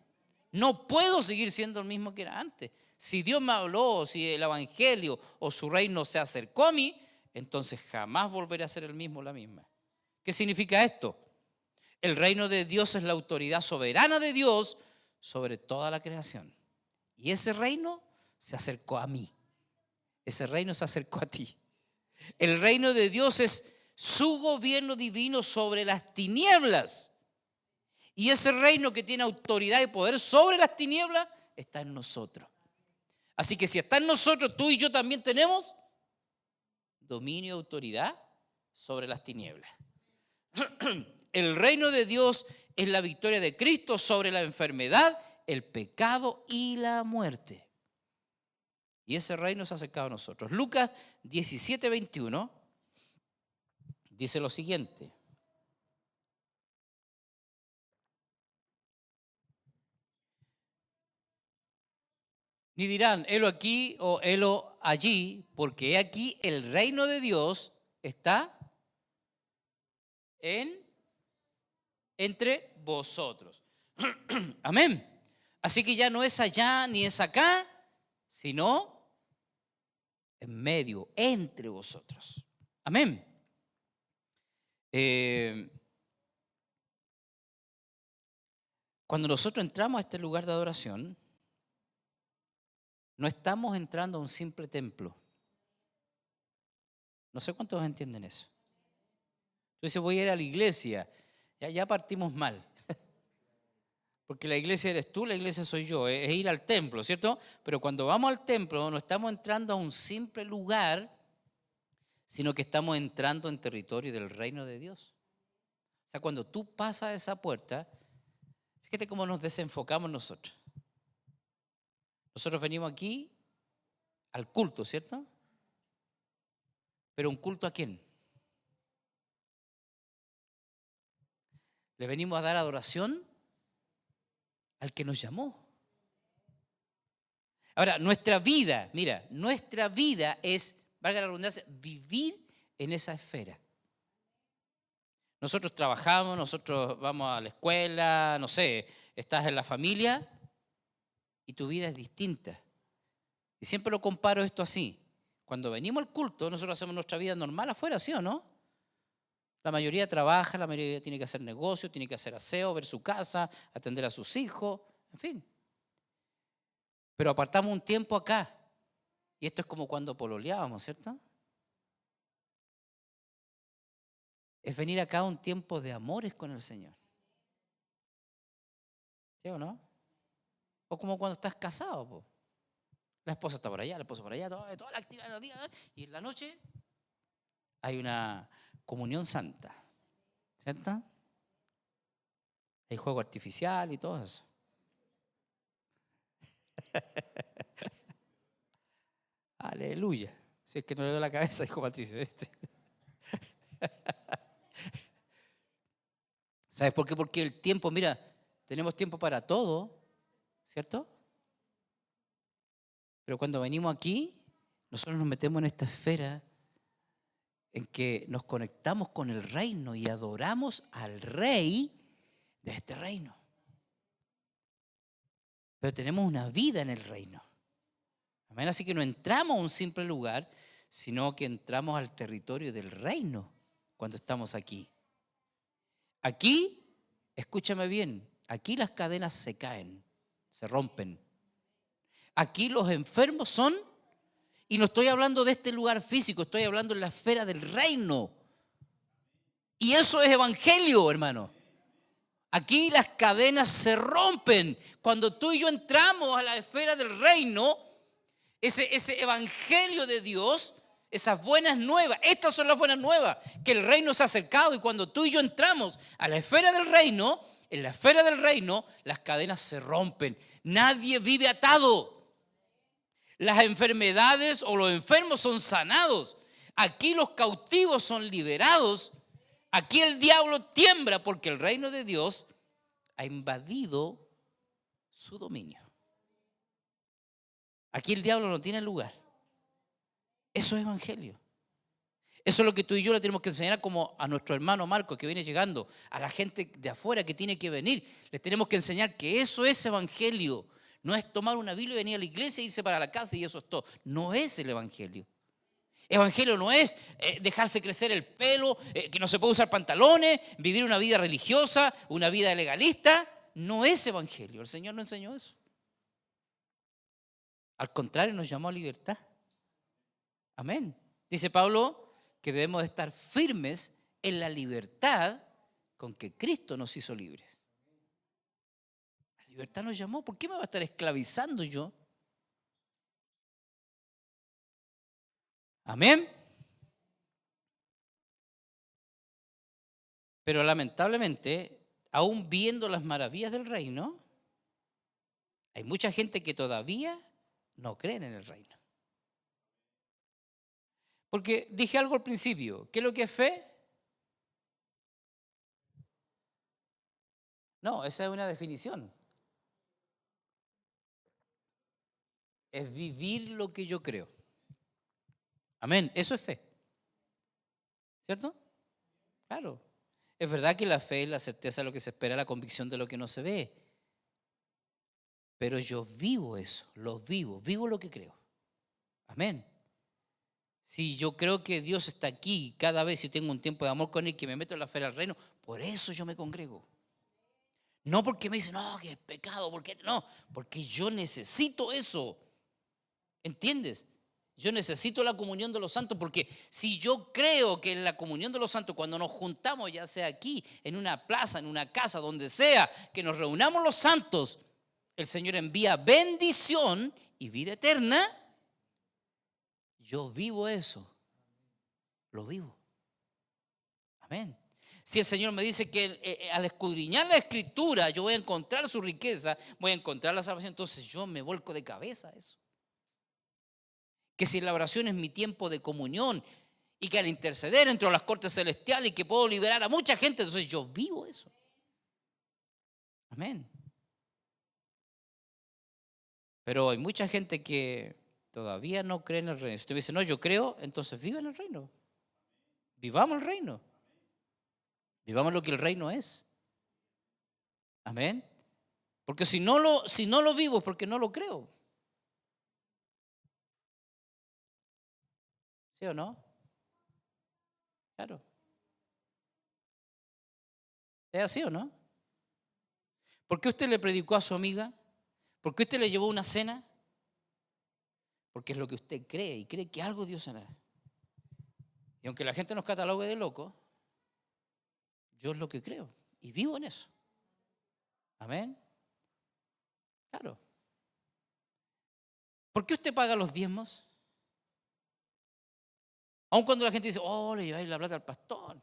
No puedo seguir siendo el mismo que era antes. Si Dios me habló, si el evangelio o su reino se acercó a mí, entonces jamás volveré a ser el mismo o la misma. ¿Qué significa esto? El reino de Dios es la autoridad soberana de Dios sobre toda la creación. Y ese reino se acercó a mí. Ese reino se acercó a ti. El reino de Dios es su gobierno divino sobre las tinieblas. Y ese reino que tiene autoridad y poder sobre las tinieblas está en nosotros. Así que si está en nosotros, tú y yo también tenemos dominio y autoridad sobre las tinieblas. El reino de Dios es la victoria de Cristo sobre la enfermedad, el pecado y la muerte. Y ese reino se ha acercado a nosotros. Lucas 17:21 dice lo siguiente. Ni dirán, helo aquí o helo allí, porque he aquí el reino de Dios está entre vosotros. Amén. Así que ya no es allá ni es acá, sino en medio, entre vosotros. Amén. Cuando nosotros entramos a este lugar de adoración, no estamos entrando a un simple templo. No sé cuántos entienden eso. Entonces voy a ir a la iglesia. Ya partimos mal. Porque la iglesia eres tú, la iglesia soy yo. Es ir al templo, ¿cierto? Pero cuando vamos al templo no estamos entrando a un simple lugar, sino que estamos entrando en territorio del reino de Dios. O sea, cuando tú pasas esa puerta, fíjate cómo nos desenfocamos nosotros. Nosotros venimos aquí al culto, ¿cierto? ¿Pero un culto a quién? Le venimos a dar adoración al que nos llamó. Ahora, nuestra vida es, valga la redundancia, vivir en esa esfera. Nosotros trabajamos, nosotros vamos a la escuela, no sé, estás en la familia y tu vida es distinta. Y siempre lo comparo esto así. Cuando venimos al culto, nosotros hacemos nuestra vida normal afuera, ¿sí o no? La mayoría trabaja, la mayoría tiene que hacer negocio, tiene que hacer aseo, ver su casa, atender a sus hijos, en fin. Pero apartamos un tiempo acá. Y esto es como cuando pololeábamos, ¿cierto? Es venir acá a un tiempo de amores con el Señor. ¿Sí o no? O como cuando estás casado, po. La esposa está por allá, el esposo por allá, toda la actividad del día, y en la noche hay una comunión santa, ¿cierto? Hay juego artificial y todo eso. Aleluya. Si es que no le doy la cabeza, dijo Patricio. ¿Sabes por qué? Porque el tiempo, mira, tenemos tiempo para todo, ¿cierto? Pero cuando venimos aquí, nosotros nos metemos en esta esfera en que nos conectamos con el reino y adoramos al rey de este reino. Pero tenemos una vida en el reino. Amén. Así que no entramos a un simple lugar, sino que entramos al territorio del reino cuando estamos aquí. Aquí, escúchame bien, aquí las cadenas se caen, se rompen. Aquí los enfermos son, y no estoy hablando de este lugar físico, estoy hablando en la esfera del reino. Y eso es evangelio, hermano. Aquí las cadenas se rompen. Cuando tú y yo entramos a la esfera del reino, ese evangelio de Dios, esas buenas nuevas, estas son las buenas nuevas, que el reino se ha acercado, y cuando tú y yo entramos a la esfera del reino, en la esfera del reino, las cadenas se rompen. Nadie vive atado. Las enfermedades o los enfermos son sanados. Aquí los cautivos son liberados. Aquí el diablo tiembla porque el reino de Dios ha invadido su dominio. Aquí el diablo no tiene lugar. Eso es evangelio. Eso es lo que tú y yo le tenemos que enseñar como a nuestro hermano Marcos que viene llegando, a la gente de afuera que tiene que venir. Les tenemos que enseñar que eso es evangelio. No es tomar una Biblia y venir a la iglesia e irse para la casa y eso es todo. No es el evangelio. Evangelio no es dejarse crecer el pelo, que no se puede usar pantalones, vivir una vida religiosa, una vida legalista. No es evangelio. El Señor no enseñó eso. Al contrario, nos llamó a libertad. Amén. Dice Pablo que debemos de estar firmes en la libertad con que Cristo nos hizo libres. La libertad nos llamó. ¿Por qué me va a estar esclavizando yo? Amén. Pero lamentablemente, aún viendo las maravillas del reino, hay mucha gente que todavía no cree en el reino. Porque dije algo al principio, ¿qué es lo que es fe? No, esa es una definición. Es vivir lo que yo creo. Amén, eso es fe. ¿Cierto? Claro. Es verdad que la fe es la certeza de lo que se espera, la convicción de lo que no se ve. Pero yo vivo eso, vivo lo que creo. Amén. Si yo creo que Dios está aquí, cada vez si tengo un tiempo de amor con Él, que me meto en la esfera del reino, por eso yo me congrego. No porque me dicen, no, que es pecado, no, porque yo necesito eso. ¿Entiendes? Yo necesito la comunión de los santos, porque si yo creo que en la comunión de los santos, cuando nos juntamos, ya sea aquí, en una plaza, en una casa, donde sea, que nos reunamos los santos, el Señor envía bendición y vida eterna. Yo vivo eso, lo vivo. Amén. Si el Señor me dice que al escudriñar la Escritura yo voy a encontrar su riqueza, voy a encontrar la salvación, entonces yo me vuelco de cabeza a eso. Que si la oración es mi tiempo de comunión y que al interceder entro a las cortes celestiales y que puedo liberar a mucha gente, entonces yo vivo eso. Amén. Pero hay mucha gente que todavía no cree en el reino. Si usted me dice, no, yo creo, entonces viva en el reino. Vivamos el reino. Vivamos lo que el reino es. Amén. Porque si no lo vivo es porque no lo creo. ¿Sí o no? Claro. ¿Es así o no? ¿Por qué usted le predicó a su amiga? ¿Por qué usted le llevó una cena? Porque es lo que usted cree y cree que algo Dios hará. Y aunque la gente nos catalogue de loco, yo es lo que creo y vivo en eso. Amén. Claro. ¿Por qué usted paga los diezmos? Aun cuando la gente dice, oh, le lleváis la plata al pastor.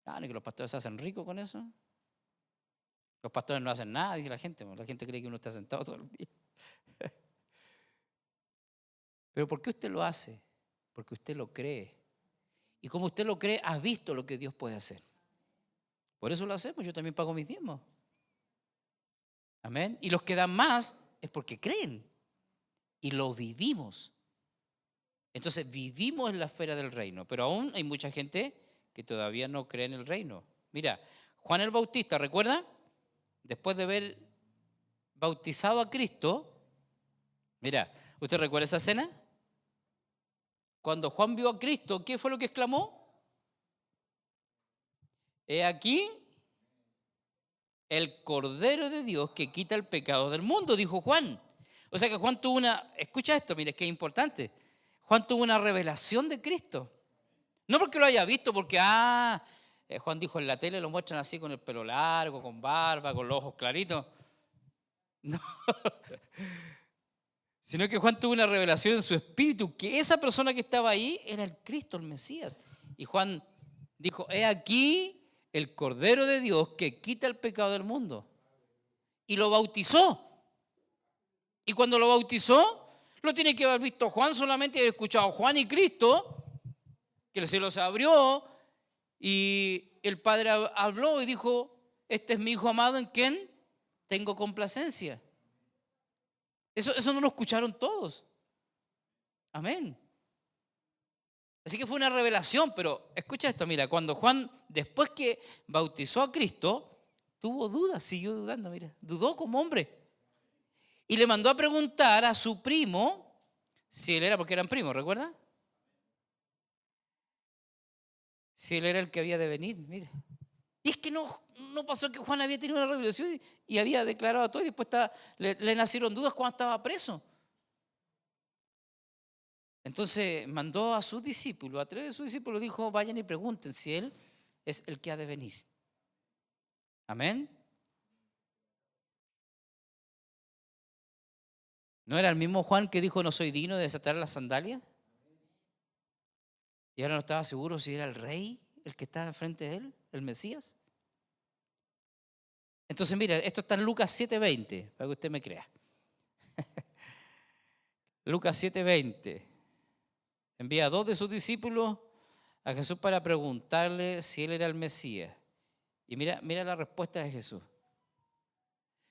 Claro, que los pastores se hacen ricos con eso. Los pastores no hacen nada, dice la gente. La gente cree que uno está sentado todo el día. Pero ¿por qué usted lo hace? Porque usted lo cree. Y como usted lo cree, has visto lo que Dios puede hacer. Por eso lo hacemos. Yo también pago mis diezmos. Amén. Y los que dan más es porque creen. Y lo vivimos. Entonces vivimos en la esfera del reino. Pero aún hay mucha gente que todavía no cree en el reino. Mira, Juan el Bautista, ¿recuerda? Después de haber bautizado a Cristo, mira, ¿usted recuerda esa escena? Cuando Juan vio a Cristo, ¿qué fue lo que exclamó? He aquí el Cordero de Dios que quita el pecado del mundo, dijo Juan. O sea que Juan tuvo escucha esto, mire, es que es importante. Juan tuvo una revelación de Cristo. No porque lo haya visto, porque Juan dijo en la tele, lo muestran así con el pelo largo, con barba, con los ojos claritos. No. Sino que Juan tuvo una revelación en su espíritu, que esa persona que estaba ahí era el Cristo, el Mesías. Y Juan dijo, he aquí el Cordero de Dios que quita el pecado del mundo. Y lo bautizó. Y cuando lo bautizó, lo tiene que haber visto Juan solamente, haber escuchado a Juan y Cristo, que el cielo se abrió y el Padre habló y dijo, este es mi Hijo amado en quien tengo complacencia. Eso no lo escucharon todos. Amén. Así que fue una revelación, pero escucha esto, mira, cuando Juan, después que bautizó a Cristo, tuvo dudas, siguió dudando, mira, dudó como hombre. Y le mandó a preguntar a su primo, si él era, porque eran primos, ¿recuerda? Si él era el que había de venir, mira. Y es que no pasó que Juan había tenido una revelación y había declarado todo y después le nacieron dudas cuando estaba preso. Entonces mandó a sus discípulos, a 3 de sus discípulos dijo, vayan y pregunten si él es el que ha de venir. Amén. ¿No era el mismo Juan que dijo, no soy digno de desatar las sandalias? Y ahora no estaba seguro si era el rey el que estaba enfrente de él, el Mesías. Entonces, mira, esto está en Lucas 7:20, para que usted me crea. Lucas 7:20. Envía a 2 de sus discípulos a Jesús para preguntarle si él era el Mesías. Y mira la respuesta de Jesús.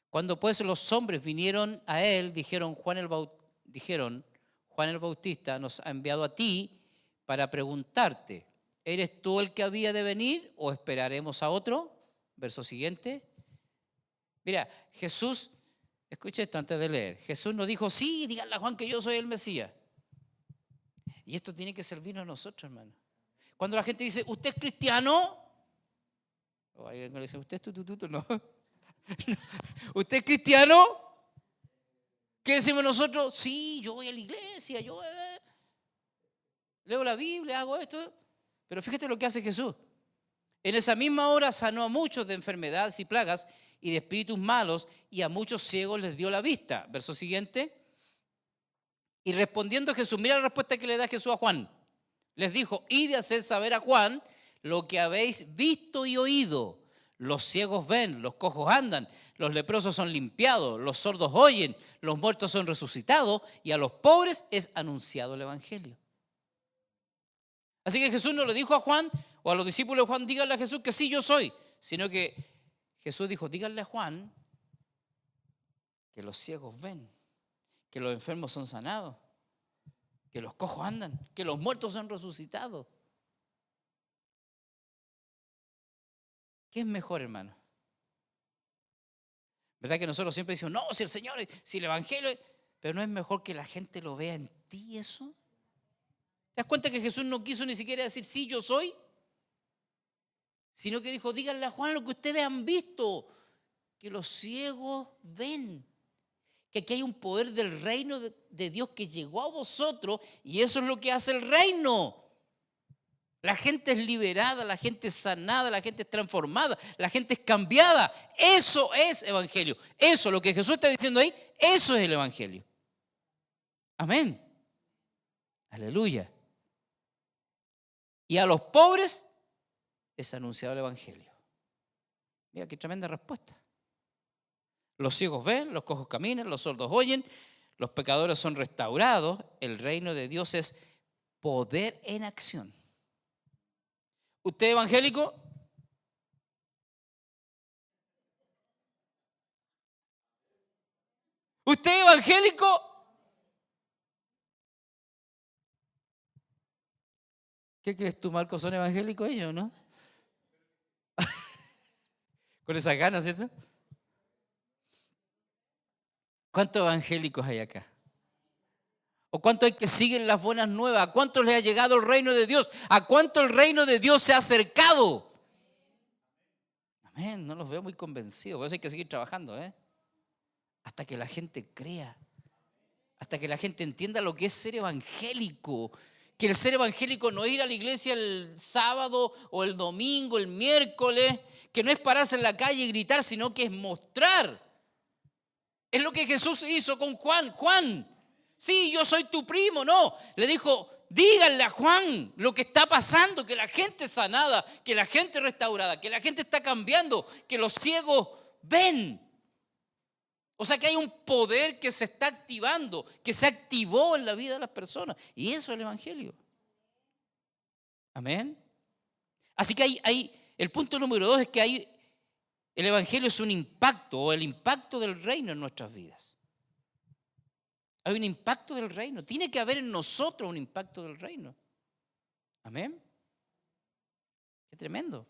Cuando pues los hombres vinieron a él, dijeron, Juan el Bautista nos ha enviado a ti para preguntarte, ¿eres tú el que había de venir o esperaremos a otro? Verso siguiente. Mira, Jesús, escucha esto antes de leer. Jesús nos dijo, sí, díganle a Juan que yo soy el Mesías. Y esto tiene que servirnos a nosotros, hermano. Cuando la gente dice, ¿usted es cristiano? O alguien le dice, ¿usted es tutututo? No. ¿Usted es cristiano? ¿Qué decimos nosotros? Sí, yo voy a la iglesia, yo leo la Biblia, hago esto. Pero fíjate lo que hace Jesús. En esa misma hora sanó a muchos de enfermedades y plagas y de espíritus malos, y a muchos ciegos les dio la vista. Verso siguiente. Y respondiendo Jesús, mira la respuesta que le da Jesús a Juan. Les dijo, id de hacer saber a Juan lo que habéis visto y oído. Los ciegos ven, los cojos andan, los leprosos son limpiados, los sordos oyen, los muertos son resucitados, y a los pobres es anunciado el evangelio. Así que Jesús no le dijo a Juan o a los discípulos de Juan, díganle a Jesús que sí, yo soy, sino que Jesús dijo, díganle a Juan que los ciegos ven, que los enfermos son sanados, que los cojos andan, que los muertos son resucitados. ¿Qué es mejor, hermano? ¿Verdad que nosotros siempre decimos, no, si el Señor, si el Evangelio, pero no es mejor que la gente lo vea en ti eso? ¿Te das cuenta que Jesús no quiso ni siquiera decir, sí, yo soy? Sino que dijo, díganle a Juan lo que ustedes han visto, que los ciegos ven, que aquí hay un poder del reino de Dios que llegó a vosotros y eso es lo que hace el reino. La gente es liberada, la gente es sanada, la gente es transformada, la gente es cambiada. Eso es evangelio. Eso, lo que Jesús está diciendo ahí, eso es el evangelio. Amén. Aleluya. Y a los pobres es anunciado el evangelio. Mira qué tremenda respuesta. Los ciegos ven, los cojos caminan, los sordos oyen, los pecadores son restaurados. El reino de Dios es poder en acción. ¿Usted es evangélico? ¿Usted es evangélico? ¿Qué crees tú, Marcos? ¿Son evangélicos ellos, no? Con esas ganas, ¿cierto? ¿Cuántos evangélicos hay acá? ¿O cuántos hay que siguen las buenas nuevas? ¿A cuántos les ha llegado el reino de Dios? ¿A cuánto el reino de Dios se ha acercado? Amén, no los veo muy convencidos. Por eso hay que seguir trabajando, hasta que la gente crea, hasta que la gente entienda lo que es ser evangélico. Que el ser evangélico no es ir a la iglesia el sábado o el domingo, el miércoles, que no es pararse en la calle y gritar, sino que es mostrar. Es lo que Jesús hizo con Juan. Juan, sí, yo soy tu primo. No, le dijo, díganle a Juan lo que está pasando, que la gente es sanada, que la gente es restaurada, que la gente está cambiando, que los ciegos ven. O sea que hay un poder que se está activando, que se activó en la vida de las personas. Y eso es el evangelio. Amén. Así que el punto número 2 es que el evangelio es un impacto, o el impacto del reino en nuestras vidas. Hay un impacto del reino. Tiene que haber en nosotros un impacto del reino. Amén. Qué tremendo.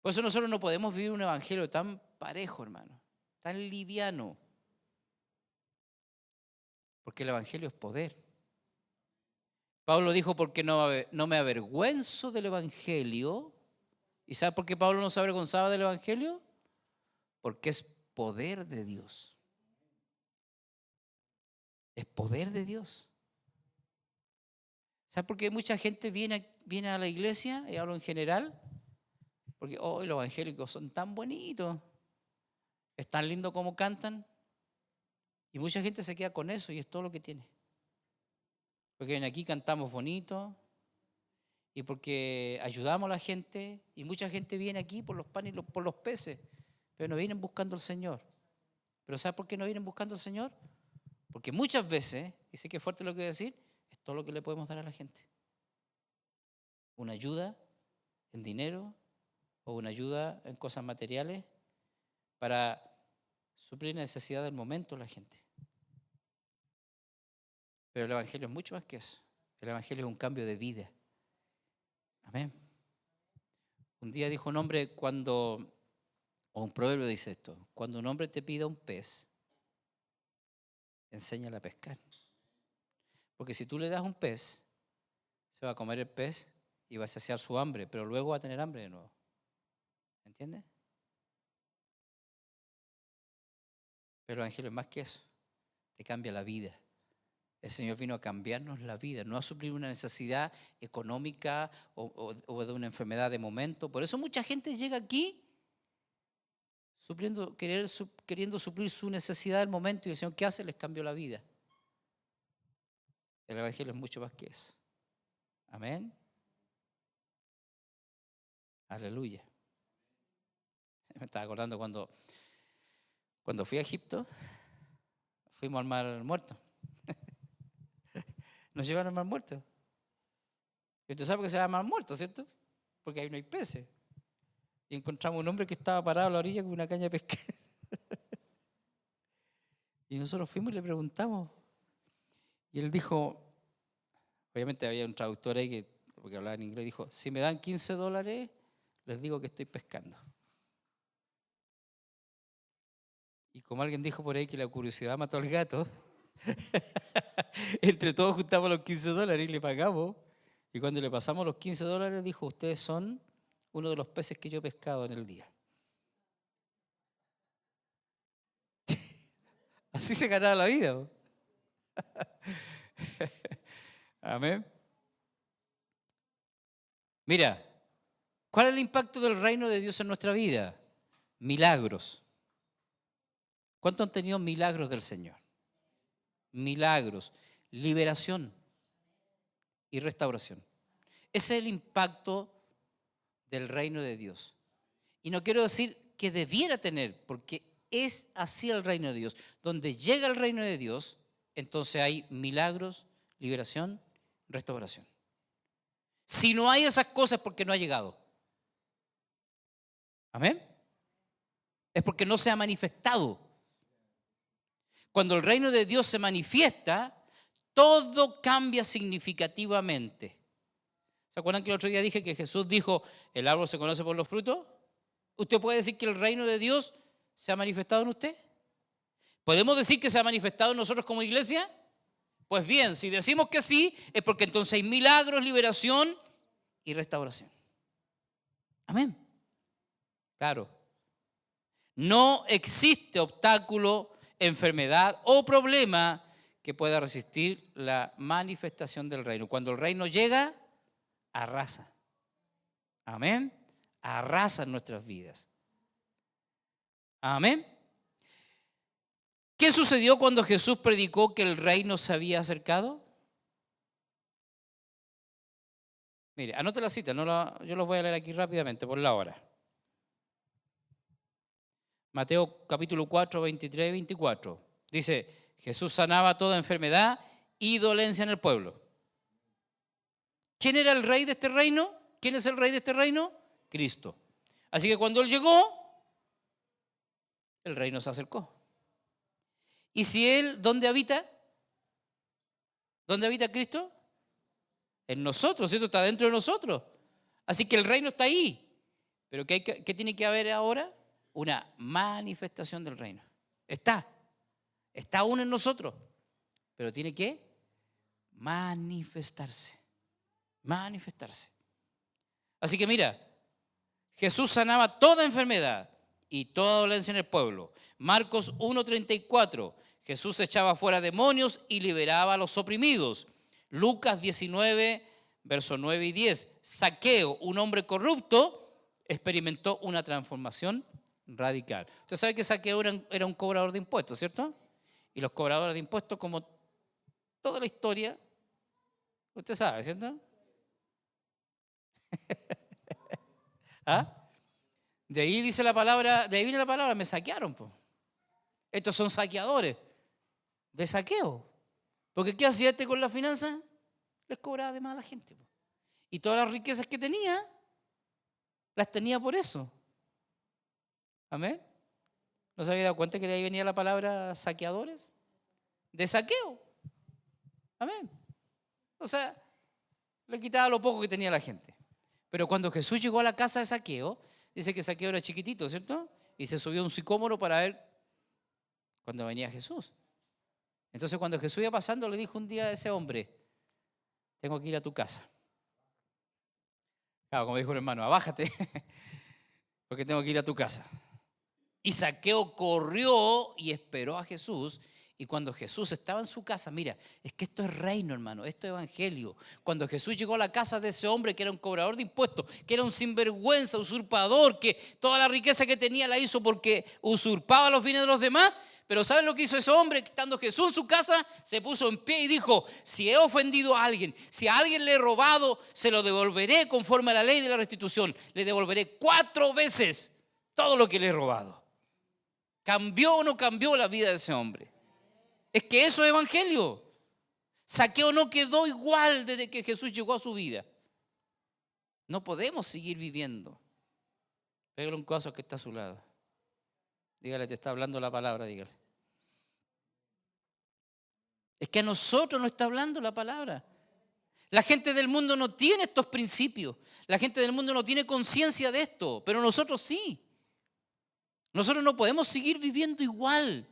Por eso nosotros no podemos vivir un evangelio tan parejo, hermano, tan liviano. Porque el evangelio es poder. Pablo dijo, porque no me avergüenzo del evangelio. ¿Y sabe por qué Pablo no se avergonzaba del evangelio? Porque es poder de Dios. Es poder de Dios. ¿Sabe por qué mucha gente viene a la iglesia? Y hablo en general. Porque hoy los evangélicos son tan bonitos. Es tan lindo como cantan. Y mucha gente se queda con eso y es todo lo que tiene. Porque aquí cantamos bonito. Y porque ayudamos a la gente. Y mucha gente viene aquí por los panes y por los peces. Pero no vienen buscando al Señor. ¿Pero sabe por qué no vienen buscando al Señor? Porque muchas veces, y sé que es fuerte lo que voy a decir, es todo lo que le podemos dar a la gente. Una ayuda en dinero o una ayuda en cosas materiales para suplir la necesidad del momento de la gente. Pero el evangelio es mucho más que eso. El evangelio es un cambio de vida. Amén. Un día dijo un hombre o un proverbio dice esto: cuando un hombre te pida un pez, enséñale a pescar. Porque si tú le das un pez, se va a comer el pez y va a saciar su hambre, pero luego va a tener hambre de nuevo. ¿Entiendes? Pero el evangelio es más que eso. Te cambia la vida. El Señor vino a cambiarnos la vida, no a suplir una necesidad económica o de una enfermedad de momento. Por eso mucha gente llega aquí queriendo suplir su necesidad del momento, y el Señor, ¿qué hace? Les cambió la vida. El evangelio es mucho más que eso. Amén. Aleluya. Me estaba acordando cuando fui a Egipto, fuimos al Mar Muerto. Nos llevaron al Mar Muerto. Y usted sabe que se llama Mar Muerto, ¿cierto? Porque ahí no hay peces. Y encontramos un hombre que estaba parado a la orilla con una caña de pescar. Y nosotros fuimos y le preguntamos. Y él dijo, obviamente había un traductor ahí porque hablaba en inglés, dijo, si me dan $15, les digo que estoy pescando. Y como alguien dijo por ahí que la curiosidad mató al gato, entre todos juntamos los $15 y le pagamos. Y cuando le pasamos los $15, dijo, ustedes son uno de los peces que yo he pescado en el día. Así se ganaba la vida. Amén. Mira, ¿cuál es el impacto del reino de Dios en nuestra vida? Milagros. ¿Cuántos han tenido milagros del Señor? Milagros, liberación y restauración. Ese es el impacto del reino de Dios. Y no quiero decir que debiera tener, porque es así el reino de Dios. Donde llega el reino de Dios, entonces hay milagros, liberación, restauración. Si no hay esas cosas, es porque no ha llegado. Amén. Es porque no se ha manifestado. Cuando el reino de Dios se manifiesta, todo cambia significativamente. ¿Se acuerdan que el otro día dije que Jesús dijo, el árbol se conoce por los frutos? ¿Usted puede decir que el reino de Dios se ha manifestado en usted? ¿Podemos decir que se ha manifestado en nosotros como iglesia? Pues bien, si decimos que sí, es porque entonces hay milagros, liberación y restauración. Amén. Claro. No existe obstáculo, enfermedad o problema que pueda resistir la manifestación del reino. Cuando el reino llega, arrasa. Amén. Arrasa en nuestras vidas. Amén. ¿Qué sucedió cuando Jesús predicó que el reino se había acercado? Mire, anote la cita, yo los voy a leer aquí rápidamente por la hora. Mateo capítulo 4, 23 y 24. Dice, Jesús sanaba toda enfermedad y dolencia en el pueblo. ¿Quién era el rey de este reino? ¿Quién es el rey de este reino? Cristo. Así que cuando Él llegó, el reino se acercó. ¿Y si Él, dónde habita? ¿Dónde habita Cristo? En nosotros, ¿cierto? Está dentro de nosotros. Así que el reino está ahí. Pero ¿qué tiene que haber ahora? Una manifestación del reino. Está aún en nosotros, pero tiene que manifestarse. Así que mira, Jesús sanaba toda enfermedad y toda dolencia en el pueblo. Marcos 1:34, Jesús echaba fuera demonios y liberaba a los oprimidos. Lucas 19, versos 9 y 10, Zaqueo, un hombre corrupto, experimentó una transformación radical. Usted sabe que Zaqueo era un cobrador de impuestos, ¿cierto? Y los cobradores de impuestos, como toda la historia, usted sabe, ¿cierto? ¿Ah? De ahí dice la palabra, de ahí viene la palabra, me saquearon, po. Estos son saqueadores de saqueo. Porque ¿qué hacía este con la finanza? Les cobraba de más a la gente, po. Y todas las riquezas que tenía, las tenía por eso. Amén. ¿No se había dado cuenta que de ahí venía la palabra saqueadores? De saqueo. Amén. O sea, le quitaba lo poco que tenía la gente. Pero cuando Jesús llegó a la casa de Zaqueo, dice que Zaqueo era chiquitito, ¿cierto? Y se subió a un sicómoro para ver cuando venía Jesús. Entonces cuando Jesús iba pasando, le dijo un día a ese hombre, tengo que ir a tu casa. Claro, como dijo el hermano, abájate, porque tengo que ir a tu casa. Y Zaqueo corrió y esperó a Jesús. Y cuando Jesús estaba en su casa, mira, es que esto es reino, hermano, esto es evangelio. Cuando Jesús llegó a la casa de ese hombre que era un cobrador de impuestos, que era un sinvergüenza, usurpador, que toda la riqueza que tenía la hizo porque usurpaba los bienes de los demás. Pero ¿saben lo que hizo ese hombre? Estando Jesús en su casa, se puso en pie y dijo, si he ofendido a alguien, si a alguien le he robado, se lo devolveré conforme a la ley de la restitución. Le devolveré 4 veces todo lo que le he robado. ¿Cambió o no cambió la vida de ese hombre? Es que eso es evangelio. Zaqueo no quedó igual desde que Jesús llegó a su vida. No podemos seguir viviendo. Pégale un codazo que está a su lado. Dígale, te está hablando la palabra, dígale. Es que a nosotros nos está hablando la palabra. La gente del mundo no tiene estos principios. La gente del mundo no tiene conciencia de esto, pero nosotros sí. Nosotros no podemos seguir viviendo igual.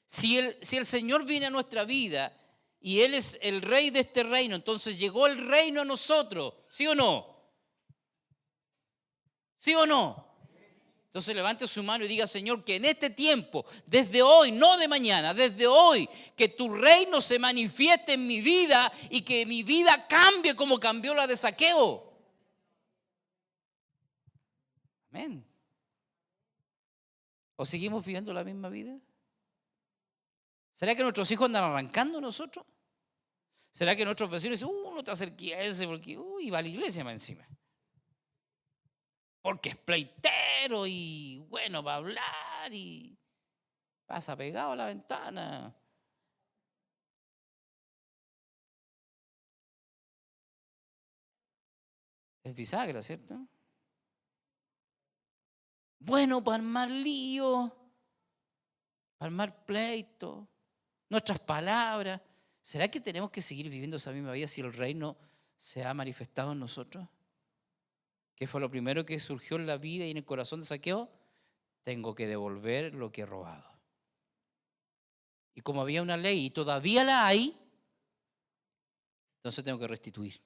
Si el Señor viene a nuestra vida y Él es el rey de este reino, entonces llegó el reino a nosotros, ¿sí o no? ¿Sí o no? Entonces levante su mano y diga, Señor, que en este tiempo, desde hoy, no de mañana, desde hoy, que tu reino se manifieste en mi vida y que mi vida cambie como cambió la de Zaqueo. Amén. ¿O seguimos viviendo la misma vida? ¿Será que nuestros hijos andan arrancando nosotros? ¿Será que nuestros vecinos dicen, no te acerques a ese porque va a la iglesia más encima? Porque es pleitero y bueno, va a hablar entrar y pasa pegado a la ventana. Es bisagra, ¿cierto? Bueno, para armar lío, para armar pleito, nuestras palabras. ¿Será que tenemos que seguir viviendo esa misma vida si el reino se ha manifestado en nosotros? ¿Qué fue lo primero que surgió en la vida y en el corazón de Zaqueo? Tengo que devolver lo que he robado. Y como había una ley y todavía la hay, entonces tengo que restituir.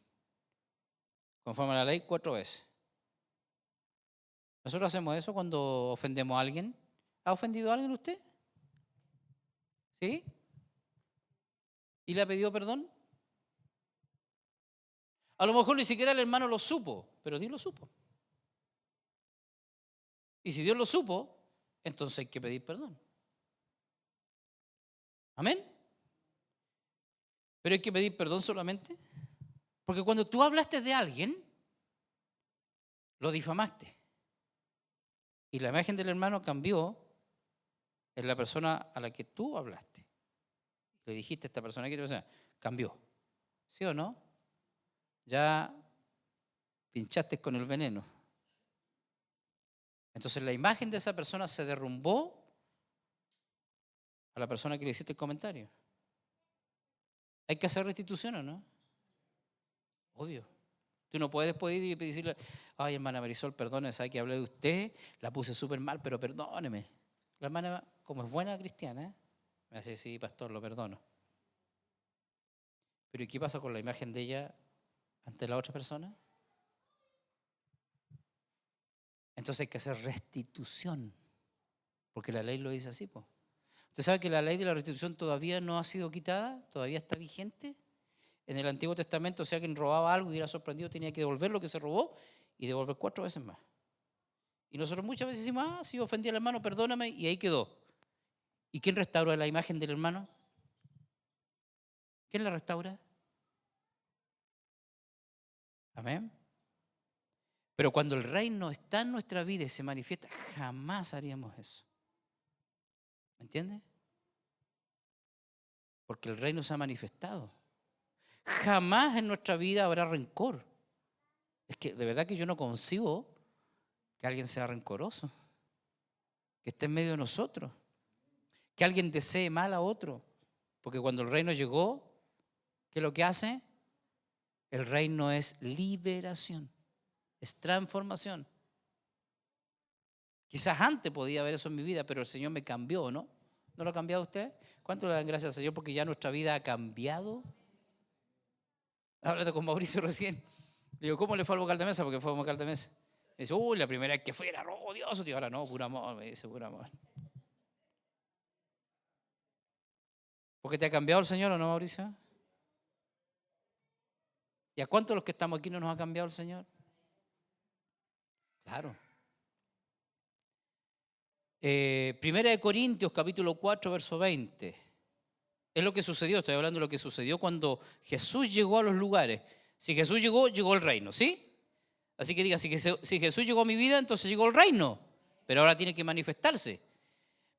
Conforme a la ley, 4 veces. Nosotros hacemos eso cuando ofendemos a alguien. ¿Ha ofendido a alguien usted? ¿Sí? ¿Y le ha pedido perdón? A lo mejor ni siquiera el hermano lo supo, pero Dios lo supo. Y si Dios lo supo, entonces hay que pedir perdón. ¿Amén? Pero hay que pedir perdón solamente. Porque cuando tú hablaste de alguien, lo difamaste. Y la imagen del hermano cambió en la persona a la que tú hablaste. Le dijiste a esta persona que cambió. ¿Sí o no? Ya pinchaste con el veneno. Entonces la imagen de esa persona se derrumbó a la persona que le hiciste el comentario. ¿Hay que hacer restitución o no? Obvio. Tú no puedes ir y decirle, ay, hermana Marisol, perdone, sabe que hablé de usted, la puse súper mal, pero perdóneme. La hermana, como es buena cristiana, me dice, sí, pastor, lo perdono. Pero ¿y qué pasa con la imagen de ella ante la otra persona? Entonces hay que hacer restitución, porque la ley lo dice así, po. ¿Usted sabe que la ley de la restitución todavía no ha sido quitada? ¿Todavía está vigente? En el Antiguo Testamento, si alguien robaba algo y era sorprendido, tenía que devolver lo que se robó y devolver 4 veces más. Y nosotros muchas veces decimos, si ofendí al hermano, perdóname, y ahí quedó. ¿Y quién restaura la imagen del hermano? ¿Quién la restaura? Amén. Pero cuando el reino está en nuestra vida y se manifiesta, jamás haríamos eso. ¿Me entiendes? Porque el reino se ha manifestado. Jamás en nuestra vida habrá rencor. Es que de verdad que yo no concibo que alguien sea rencoroso, que esté en medio de nosotros, que alguien desee mal a otro. Porque cuando el reino llegó, ¿qué es lo que hace? El reino es liberación, es transformación. Quizás antes podía haber eso en mi vida, pero el Señor me cambió, ¿no? ¿No lo ha cambiado usted? ¿Cuánto le dan gracias al Señor porque ya nuestra vida ha cambiado? Hablando con Mauricio recién. Le digo, ¿cómo le fue al vocal de mesa? Porque fue al vocal de mesa. Me dice, la primera vez que fue era odioso. Tío, ahora no, puro amor, me dice, puro amor. ¿Por qué te ha cambiado el Señor o no, Mauricio? ¿Y a cuántos de los que estamos aquí no nos ha cambiado el Señor? Claro. Primera de Corintios, capítulo 4, verso 20. Es lo que sucedió, estoy hablando de lo que sucedió cuando Jesús llegó a los lugares. Si Jesús llegó, llegó el reino, ¿sí? Así que diga, si Jesús llegó a mi vida, entonces llegó el reino. Pero ahora tiene que manifestarse.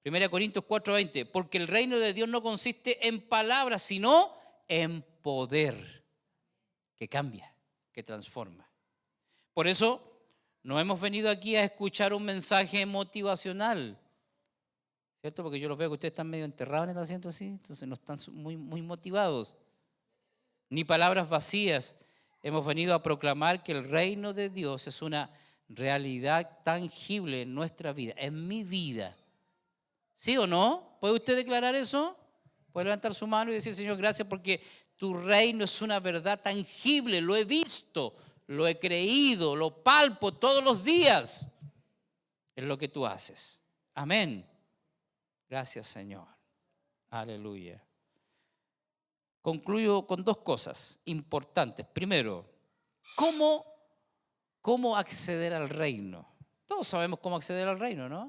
1 Corintios 4:20, porque el reino de Dios no consiste en palabras, sino en poder, que cambia, que transforma. Por eso no hemos venido aquí a escuchar un mensaje motivacional, ¿cierto? Porque yo los veo que ustedes están medio enterrados en el asiento así, entonces no están muy motivados. Ni palabras vacías. Hemos venido a proclamar que el reino de Dios es una realidad tangible en nuestra vida, en mi vida. ¿Sí o no? ¿Puede usted declarar eso? Puede levantar su mano y decir, Señor, gracias porque tu reino es una verdad tangible. Lo he visto, lo he creído, lo palpo todos los días. Es lo que tú haces. Amén. Gracias, Señor. Aleluya. Concluyo con 2 cosas importantes. Primero, ¿cómo acceder al reino? Todos sabemos cómo acceder al reino, ¿no?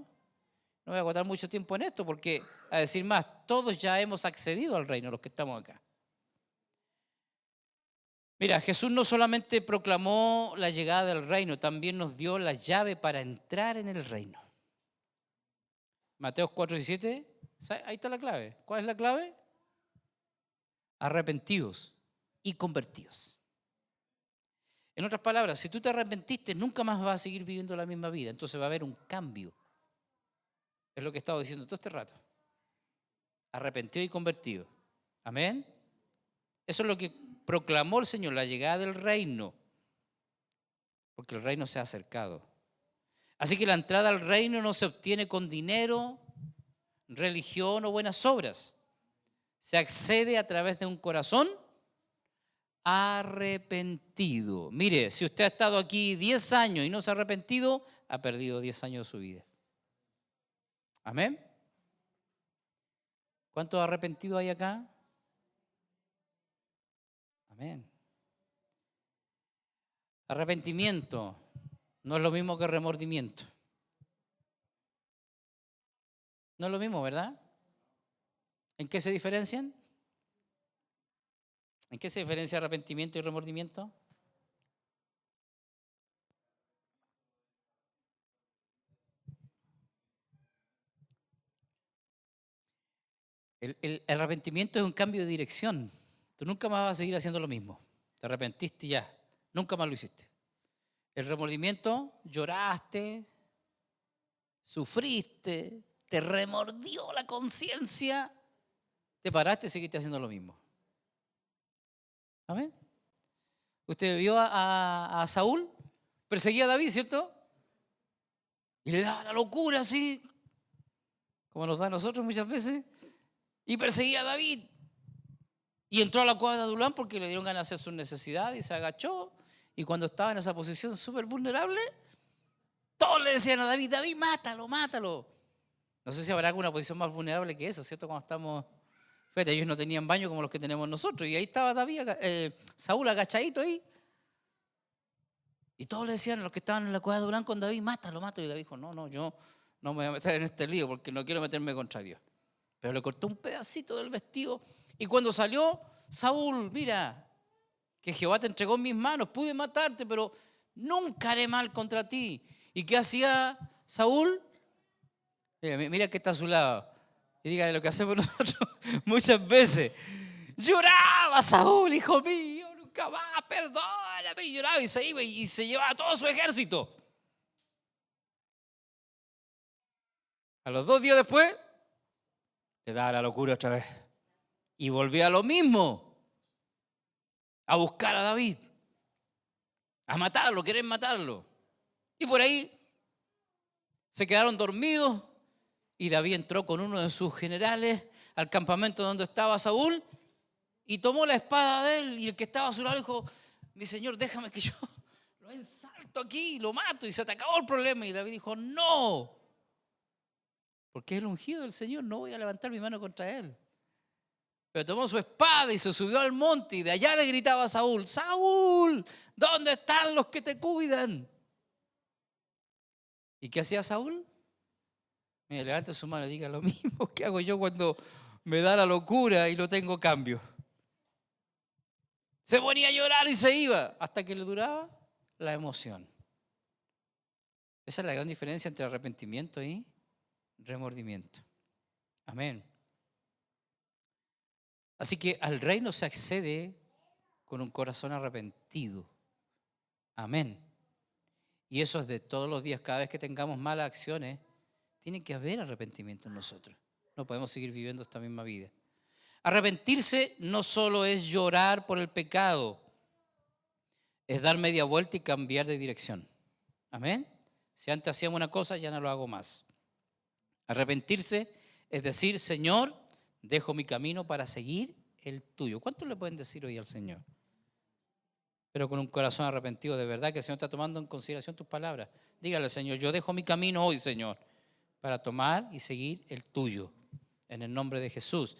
No voy a agotar mucho tiempo en esto porque, a decir más, todos ya hemos accedido al reino, los que estamos acá. Mira, Jesús no solamente proclamó la llegada del reino, también nos dio la llave para entrar en el reino. Mateo 4:17, ahí está la clave. ¿Cuál es la clave? Arrepentidos y convertidos. En otras palabras, si tú te arrepentiste, nunca más vas a seguir viviendo la misma vida. Entonces va a haber un cambio. Es lo que he estado diciendo todo este rato. Arrepentido y convertido. Amén. Eso es lo que proclamó el Señor, la llegada del reino. Porque el reino se ha acercado. Así que la entrada al reino no se obtiene con dinero, religión o buenas obras. Se accede a través de un corazón arrepentido. Mire, si usted ha estado aquí 10 años y no se ha arrepentido, ha perdido 10 años de su vida. Amén. ¿Cuántos arrepentidos hay acá? Amén. Arrepentimiento no es lo mismo que remordimiento. No es lo mismo, ¿verdad? ¿En qué se diferencian? ¿En qué se diferencia arrepentimiento y remordimiento? El arrepentimiento es un cambio de dirección. Tú nunca más vas a seguir haciendo lo mismo. Te arrepentiste y ya. Nunca más lo hiciste. El remordimiento, lloraste, sufriste, te remordió la conciencia, te paraste y seguiste haciendo lo mismo. ¿Amén? Usted vio a Saúl, perseguía a David, ¿cierto? Y le daba la locura así, como nos da a nosotros muchas veces, y perseguía a David. Y entró a la cueva de Adulán porque le dieron ganas de hacer sus necesidades y se agachó. Y cuando estaba en esa posición súper vulnerable, todos le decían a David, David, mátalo, mátalo. No sé si habrá alguna posición más vulnerable que eso, ¿cierto? Cuando estamos... Fíjate, ellos no tenían baño como los que tenemos nosotros. Y ahí estaba David, Saúl agachadito ahí. Y todos le decían a los que estaban en la cueva de Adulán con David, mátalo, mátalo. Y David dijo, no, yo no me voy a meter en este lío porque no quiero meterme contra Dios. Pero le cortó un pedacito del vestido. Y cuando salió Saúl, mira, que Jehová te entregó en mis manos, pude matarte, pero nunca haré mal contra ti. ¿Y qué hacía Saúl? Mira que está a su lado. Y dígale lo que hacemos nosotros muchas veces. Lloraba Saúl, hijo mío, nunca más, perdóname. Y lloraba y se iba y se llevaba todo su ejército. A los 2 días después, le daba la locura otra vez. Y volvía a lo mismo. A buscar a David. A matarlo, quieren matarlo. Y por ahí se quedaron dormidos. Y David entró con uno de sus generales al campamento donde estaba Saúl y tomó la espada de él. Y el que estaba a su lado dijo, mi señor, déjame que yo lo ensalto aquí y lo mato. Y se te acabó el problema. Y David dijo, no, porque es el ungido del Señor, no voy a levantar mi mano contra él. Pero tomó su espada y se subió al monte y de allá le gritaba a Saúl, Saúl, ¿dónde están los que te cuidan? ¿Y qué hacía Saúl? Mira, levante su mano y diga lo mismo que hago yo cuando me da la locura y no tengo cambio. Se ponía a llorar y se iba hasta que le duraba la emoción. Esa es la gran diferencia entre arrepentimiento y remordimiento. Amén. Así que al reino se accede con un corazón arrepentido. Amén. Y eso es de todos los días. Cada vez que tengamos malas acciones, tiene que haber arrepentimiento en nosotros. No podemos seguir viviendo esta misma vida. Arrepentirse no solo es llorar por el pecado, es dar media vuelta y cambiar de dirección. Amén. Si antes hacíamos una cosa, ya no lo hago más. Arrepentirse es decir, Señor, dejo mi camino para seguir el tuyo. ¿Cuántos le pueden decir hoy al Señor? Pero con un corazón arrepentido, de verdad que el Señor está tomando en consideración tus palabras. Dígale, Señor, yo dejo mi camino hoy, Señor, para tomar y seguir el tuyo, en el nombre de Jesús.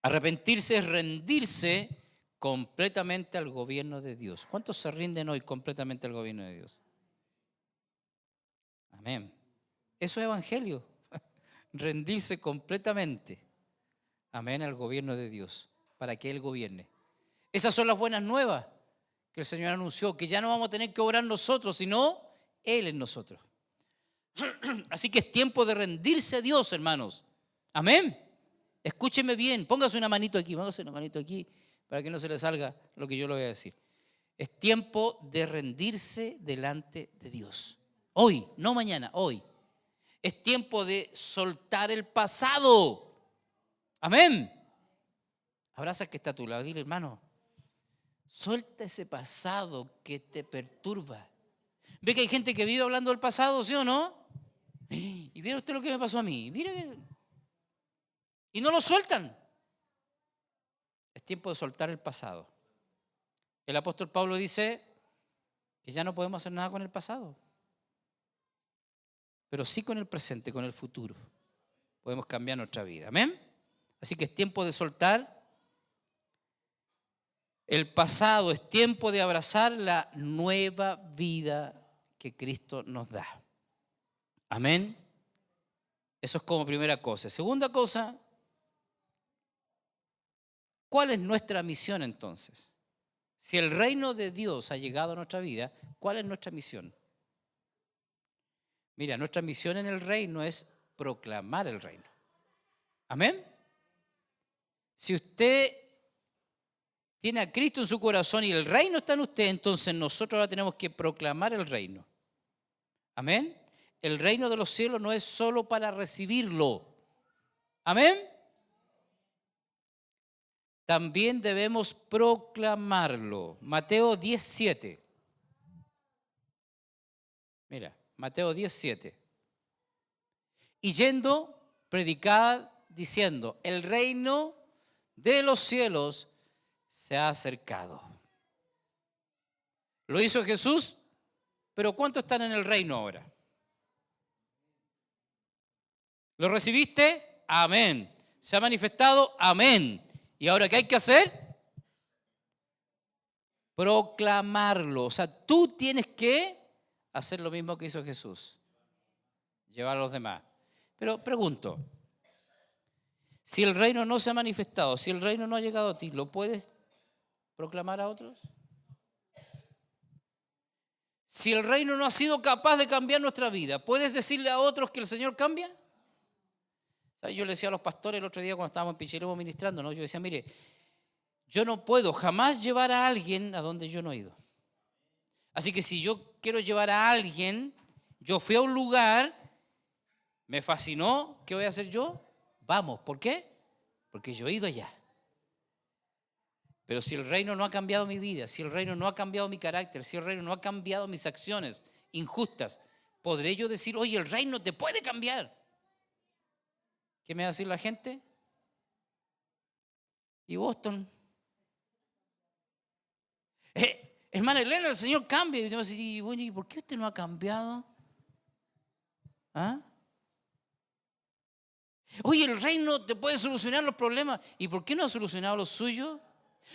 Arrepentirse es rendirse completamente al gobierno de Dios. ¿Cuántos se rinden hoy completamente al gobierno de Dios? Amén. Eso es evangelio. Rendirse completamente, amén, al gobierno de Dios, para que Él gobierne. Esas son las buenas nuevas que el Señor anunció, que ya no vamos a tener que obrar nosotros, sino Él en nosotros. Así que es tiempo de rendirse a Dios, hermanos. Amén. Escúcheme bien, póngase una manito aquí para que no se le salga lo que yo le voy a decir. Es tiempo de rendirse delante de Dios. Hoy, no mañana, hoy. Es tiempo de soltar el pasado. Amén. Abraza al que está a tu lado. Dile, hermano, suelta ese pasado que te perturba. ¿Ve que hay gente que vive hablando del pasado, sí o no? Y mire usted lo que me pasó a mí. Mire. Y no lo sueltan. Es tiempo de soltar el pasado. El apóstol Pablo dice que ya no podemos hacer nada con el pasado, pero sí con el presente, con el futuro. Podemos cambiar nuestra vida. Amén. Así que es tiempo de soltar el pasado, es tiempo de abrazar la nueva vida que Cristo nos da. Amén. Eso es como primera cosa. Segunda cosa, ¿cuál es nuestra misión entonces? Si el reino de Dios ha llegado a nuestra vida, ¿cuál es nuestra misión? Mira, nuestra misión en el reino es proclamar el reino. Amén. Si usted tiene a Cristo en su corazón y el reino está en usted, entonces nosotros ahora tenemos que proclamar el reino. Amén. El reino de los cielos no es solo para recibirlo. Amén. También debemos proclamarlo. Mateo 10:7. Mira, Mateo 10:7. Y yendo, predicad diciendo, el reino de los cielos se ha acercado. Lo hizo Jesús, pero ¿cuántos están en el reino ahora? ¿Lo recibiste? Amén. ¿Se ha manifestado? Amén. ¿Y ahora qué hay que hacer? Proclamarlo. O sea, tú tienes que hacer lo mismo que hizo Jesús. Llevar a los demás. Pero pregunto, si el reino no se ha manifestado, si el reino no ha llegado a ti, ¿lo puedes proclamar a otros? Si el reino no ha sido capaz de cambiar nuestra vida, ¿puedes decirle a otros que el Señor cambia? ¿Sabes? Yo le decía a los pastores el otro día cuando estábamos en Pichilemu ministrando, ¿no? Yo decía, mire, yo no puedo jamás llevar a alguien a donde yo no he ido. Así que si yo quiero llevar a alguien, yo fui a un lugar, me fascinó, ¿qué voy a hacer yo? Vamos, ¿por qué? Porque yo he ido allá. Pero si el reino no ha cambiado mi vida, si el reino no ha cambiado mi carácter, si el reino no ha cambiado mis acciones injustas, ¿podré yo decir, oye, el reino te puede cambiar? ¿Qué me va a decir la gente? ¿Y Boston? Hermana Elena, el Señor cambia. Y yo voy a decir, bueno, ¿y por qué usted no ha cambiado? ¿Ah? Oye, el reino te puede solucionar los problemas. ¿Y por qué no ha solucionado los suyos?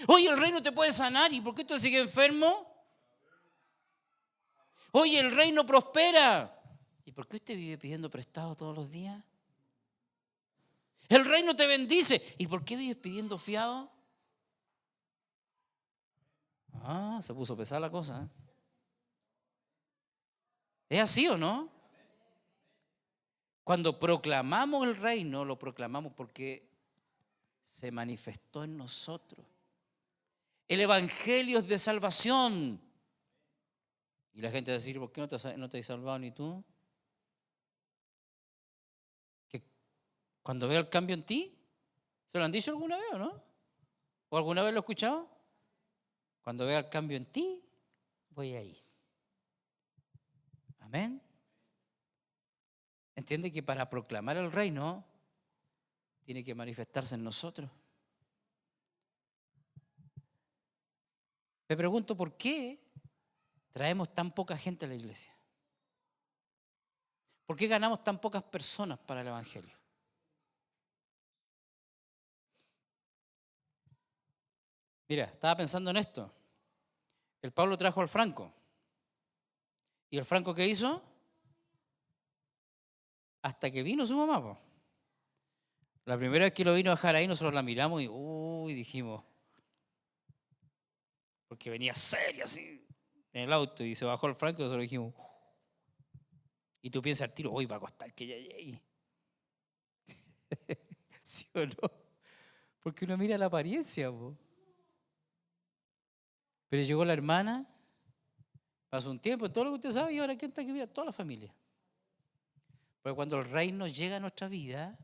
Oye, el reino te puede sanar. ¿Y por qué tú sigues enfermo? Oye, el reino prospera. ¿Y por qué usted vive pidiendo prestado todos los días? El reino te bendice. ¿Y por qué vives pidiendo fiado? Ah, se puso pesada la cosa. ¿Es así o no? Cuando proclamamos el reino, lo proclamamos porque se manifestó en nosotros. El evangelio es de salvación. Y la gente va a decir, ¿por qué no te has salvado ni tú? Que cuando veo el cambio en ti, ¿se lo han dicho alguna vez o no? ¿O alguna vez lo he escuchado? Cuando vea el cambio en ti, voy ahí. Amén. Entiende que para proclamar el reino, tiene que manifestarse en nosotros. Me pregunto, ¿por qué traemos tan poca gente a la iglesia? ¿Por qué ganamos tan pocas personas para el evangelio? Mira, estaba pensando en esto. El Pablo trajo al Franco. ¿Y el Franco qué hizo? Hasta que vino su mamá, po. La primera vez que lo vino a dejar ahí, nosotros la miramos y dijimos, porque venía seria así en el auto y se bajó el Franco y nosotros dijimos, Y tú piensas al tiro, hoy va a costar que ella llegue. ¿Sí o no? Porque uno mira la apariencia, po. Pero llegó la hermana, pasó un tiempo, todo lo que usted sabe, y ahora ¿quién está aquí? Mira, toda la familia. Porque cuando el reino llega a nuestra vida,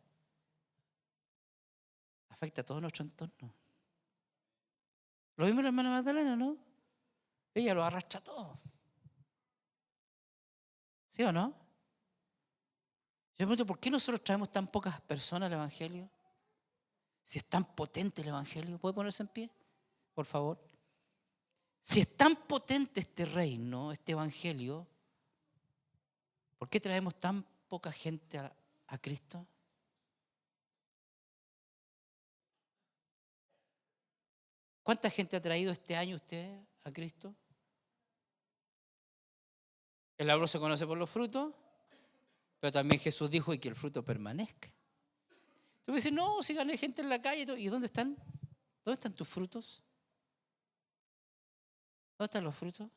afecta a todo nuestro entorno. Lo mismo la hermana Magdalena, ¿no? Ella lo arrastra todo. ¿Sí o no? Yo me pregunto, ¿por qué nosotros traemos tan pocas personas al Evangelio? Si es tan potente el Evangelio, ¿puede ponerse en pie? Por favor. Si es tan potente este reino, este Evangelio, ¿por qué traemos tan poca gente a Cristo? ¿Cuánta gente ha traído este año usted a Cristo? El árbol se conoce por los frutos, pero también Jesús dijo y que el fruto permanezca. Tú me dices, no, si gané gente en la calle, ¿y dónde están? ¿Dónde están tus frutos? ¿Dónde están los frutos?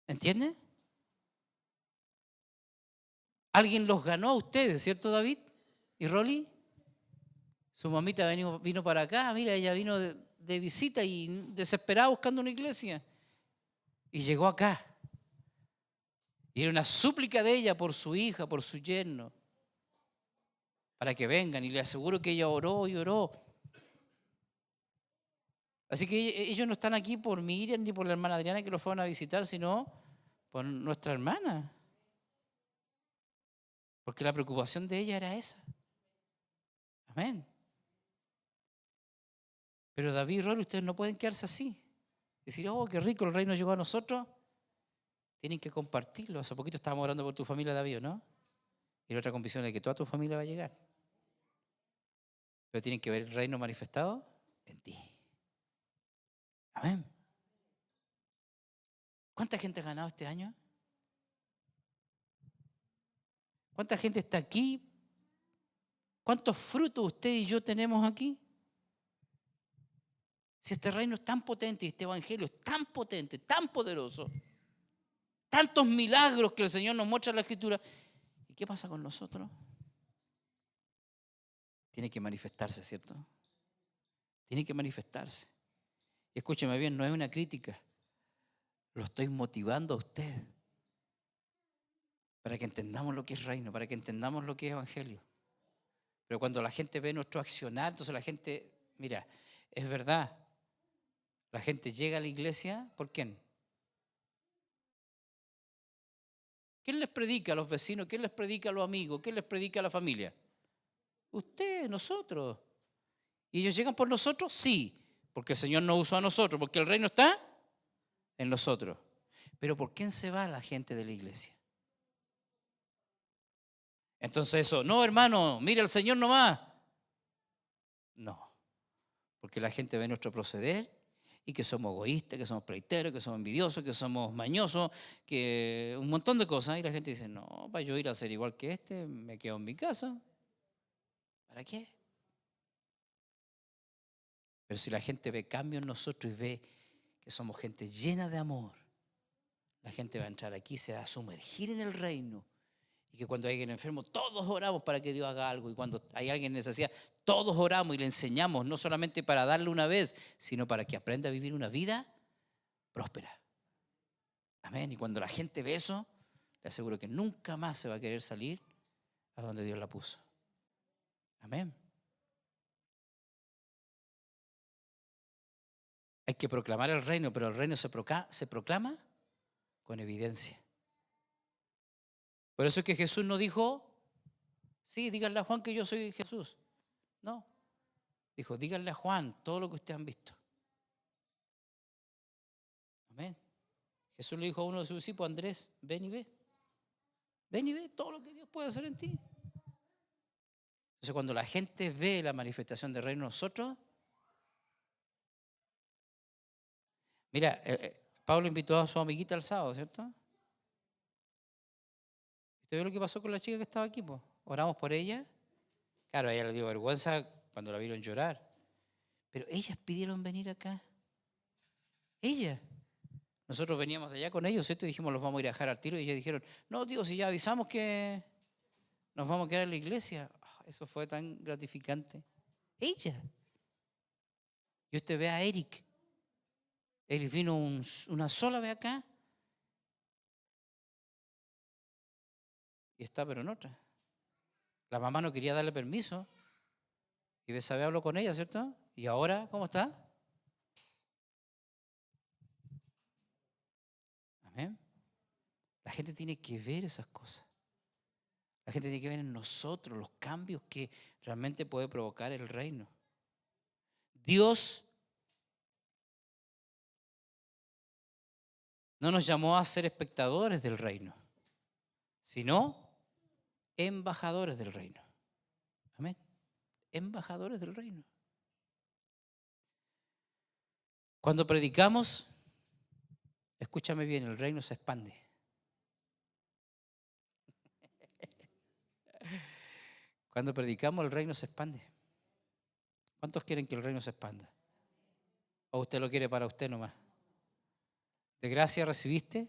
¿Entiendes? Alguien los ganó a ustedes, ¿cierto, David y Rolly? Su mamita vino para acá, mira, ella vino de visita y desesperada buscando una iglesia. Y llegó acá. Y era una súplica de ella por su hija, por su yerno, para que vengan. Y le aseguro que ella oró y oró. Así que ellos no están aquí por Miriam ni por la hermana Adriana que los fueron a visitar, sino por nuestra hermana. Porque la preocupación de ella era esa. Amén. Pero David y Rol, ustedes no pueden quedarse así. Decir, oh, qué rico, el reino llegó a nosotros. Tienen que compartirlo. Hace poquito estábamos orando por tu familia, David, ¿no? Y la otra convicción es que toda tu familia va a llegar. Pero tienen que ver el reino manifestado en ti. Amén. ¿Cuánta gente ha ganado este año? ¿Cuánta gente está aquí? ¿Cuántos frutos usted y yo tenemos aquí? Si este reino es tan potente y este evangelio es tan potente, tan poderoso, tantos milagros que el Señor nos muestra en la Escritura, ¿y qué pasa con nosotros? Tiene que manifestarse, ¿cierto? Tiene que manifestarse. Y escúcheme bien, no es una crítica. Lo estoy motivando a usted para que entendamos lo que es reino, para que entendamos lo que es evangelio. Pero cuando la gente ve nuestro accionar, entonces la gente, mira, es verdad, la gente llega a la iglesia, ¿por quién? ¿Quién les predica a los vecinos? ¿Quién les predica a los amigos? ¿Quién les predica a la familia? Usted, nosotros. ¿Y ellos llegan por nosotros? Sí, porque el Señor nos usó a nosotros, porque el reino está en nosotros. Pero ¿por quién se va la gente de la iglesia? Entonces eso, no hermano, mira al Señor nomás. No, porque la gente ve nuestro proceder y que somos egoístas, que somos pleiteros, que somos envidiosos, que somos mañosos, que un montón de cosas. Y la gente dice, no, para yo ir a ser igual que este, me quedo en mi casa. ¿Para qué? Pero si la gente ve cambio en nosotros y ve que somos gente llena de amor, la gente va a entrar aquí, se va a sumergir en el reino. Y que cuando hay alguien enfermo, todos oramos para que Dios haga algo. Y cuando hay alguien en necesidad, todos oramos y le enseñamos, no solamente para darle una vez, sino para que aprenda a vivir una vida próspera. Amén. Y cuando la gente ve eso, le aseguro que nunca más se va a querer salir a donde Dios la puso. Amén. Hay que proclamar el reino, pero el reino se proclama con evidencia. Por eso es que Jesús no dijo, sí, díganle a Juan que yo soy Jesús. No. Dijo, díganle a Juan todo lo que ustedes han visto. Amén. Jesús le dijo a uno de sus discípulos, Andrés, ven y ve. Ven y ve todo lo que Dios puede hacer en ti. Entonces, cuando la gente ve la manifestación del reino en nosotros, mira, Pablo invitó a su amiguita el sábado, ¿cierto? ¿Usted vio lo que pasó con la chica que estaba aquí? Po? Oramos por ella. Claro, a ella le dio vergüenza cuando la vieron llorar. Pero ellas pidieron venir acá. Ella. Nosotros veníamos de allá con ellos, ¿cierto? Y dijimos, los vamos a ir a dejar al tiro. Y ellos dijeron, no, tío, si ya avisamos que nos vamos a quedar en la iglesia. Eso fue tan gratificante. Ella. Y usted ve a Eric. Eric vino una sola vez acá y está pero en otra. La mamá no quería darle permiso. Y Besabe habló con ella, ¿cierto? ¿Y ahora cómo está? Amén. La gente tiene que ver esas cosas. La gente tiene que ver en nosotros los cambios que realmente puede provocar el reino. Dios no nos llamó a ser espectadores del reino, sino embajadores del reino. Amén. Embajadores del reino. Cuando predicamos, escúchame bien, el reino se expande. Cuando predicamos, el reino se expande. ¿Cuántos quieren que el reino se expanda? ¿O usted lo quiere para usted nomás? ¿De gracia recibiste?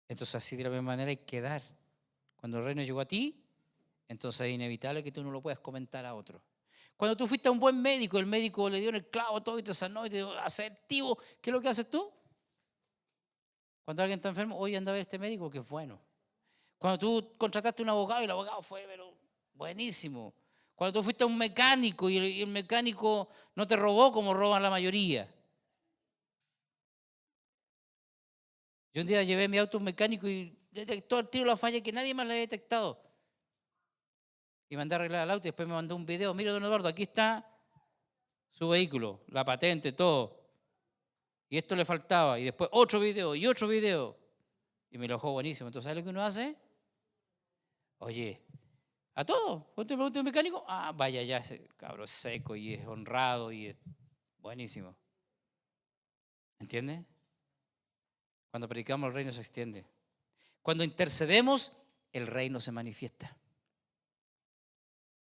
Entonces así de la misma manera hay que dar. Cuando el reino llegó a ti, entonces es inevitable que tú no lo puedas comentar a otro. Cuando tú fuiste a un buen médico, el médico le dio en el clavo todo y te sanó y te dio asertivo, ¿qué es lo que haces tú? Cuando alguien está enfermo, oye, anda a ver a este médico que es bueno. Cuando tú contrataste un abogado y el abogado fue pero buenísimo. Cuando tú fuiste a un mecánico y el mecánico no te robó como roban la mayoría. Yo un día llevé mi auto a un mecánico y detectó al tiro la falla que nadie más la había detectado. Y mandé a arreglar el auto y después me mandó un video. Mira, don Eduardo, aquí está su vehículo, la patente, todo. Y esto le faltaba. Y después otro video y otro video. Y me lo dejó buenísimo. Entonces, ¿sabes lo que uno hace? Oye, a todo. Cuando te pregunta un mecánico, vaya, ya ese cabro es seco y es honrado y es buenísimo. ¿Entiendes? Cuando predicamos el reino se extiende. Cuando intercedemos, el reino se manifiesta.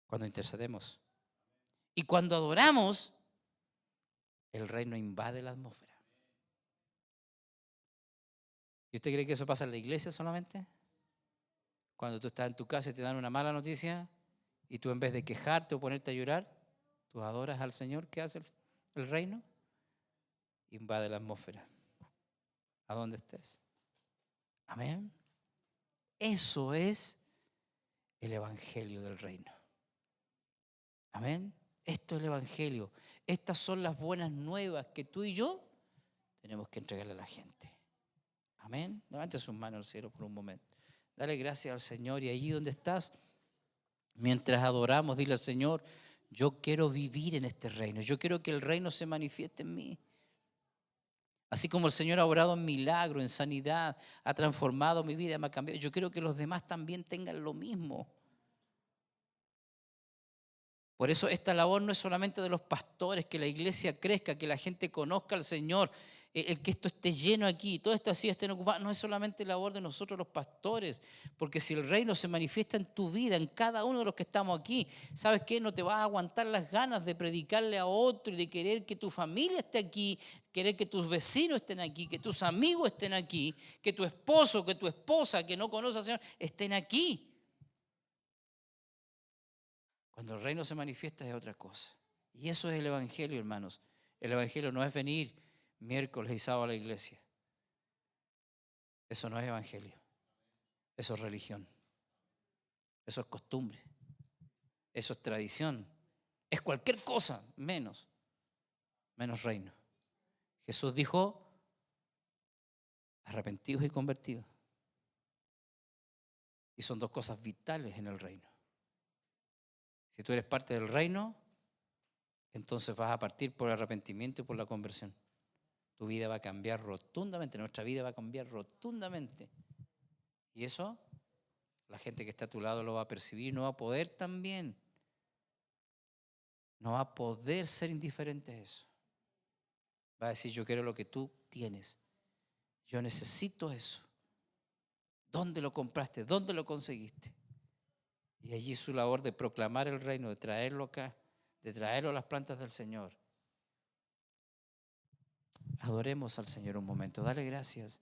Cuando intercedemos. Y cuando adoramos, el reino invade la atmósfera. ¿Y usted cree que eso pasa en la iglesia solamente? Cuando tú estás en tu casa y te dan una mala noticia y tú en vez de quejarte o ponerte a llorar, tú adoras al Señor. ¿Qué hace el reino? Invade la atmósfera. A donde estés. Amén. Eso es el evangelio del reino. Amén. Esto es el evangelio. Estas son las buenas nuevas que tú y yo tenemos que entregarle a la gente. Amén. Levante sus manos al cielo por un momento. Dale gracias al Señor y allí donde estás, mientras adoramos, dile al Señor, yo quiero vivir en este reino. Yo quiero que el reino se manifieste en mí. Así como el Señor ha obrado en milagro, en sanidad, ha transformado mi vida, me ha cambiado. Yo quiero que los demás también tengan lo mismo. Por eso esta labor no es solamente de los pastores, que la iglesia crezca, que la gente conozca al Señor, el que esto esté lleno aquí, todas estas sillas estén ocupadas, no es solamente labor de nosotros los pastores, porque si el reino se manifiesta en tu vida, en cada uno de los que estamos aquí, ¿sabes qué? No te vas a aguantar las ganas de predicarle a otro y de querer que tu familia esté aquí, querer que tus vecinos estén aquí, que tus amigos estén aquí, que tu esposo, que tu esposa que no conoce al Señor estén aquí. Cuando el reino se manifiesta es otra cosa. Y eso es el evangelio, hermanos. El evangelio no es venir miércoles y sábado a la iglesia. Eso no es evangelio. Eso es religión. Eso es costumbre. Eso es tradición. Es cualquier cosa menos reino. Jesús dijo, arrepentidos y convertidos. Y son dos cosas vitales en el reino. Si tú eres parte del reino, entonces vas a partir por el arrepentimiento y por la conversión. Tu vida va a cambiar rotundamente, nuestra vida va a cambiar rotundamente. Y eso, la gente que está a tu lado lo va a percibir, no va a poder también. No va a poder ser indiferente a eso. Va a decir, yo quiero lo que tú tienes. Yo necesito eso. ¿Dónde lo compraste? ¿Dónde lo conseguiste? Y allí su labor de proclamar el reino, de traerlo acá, de traerlo a las plantas del Señor. Adoremos al Señor un momento. Dale gracias.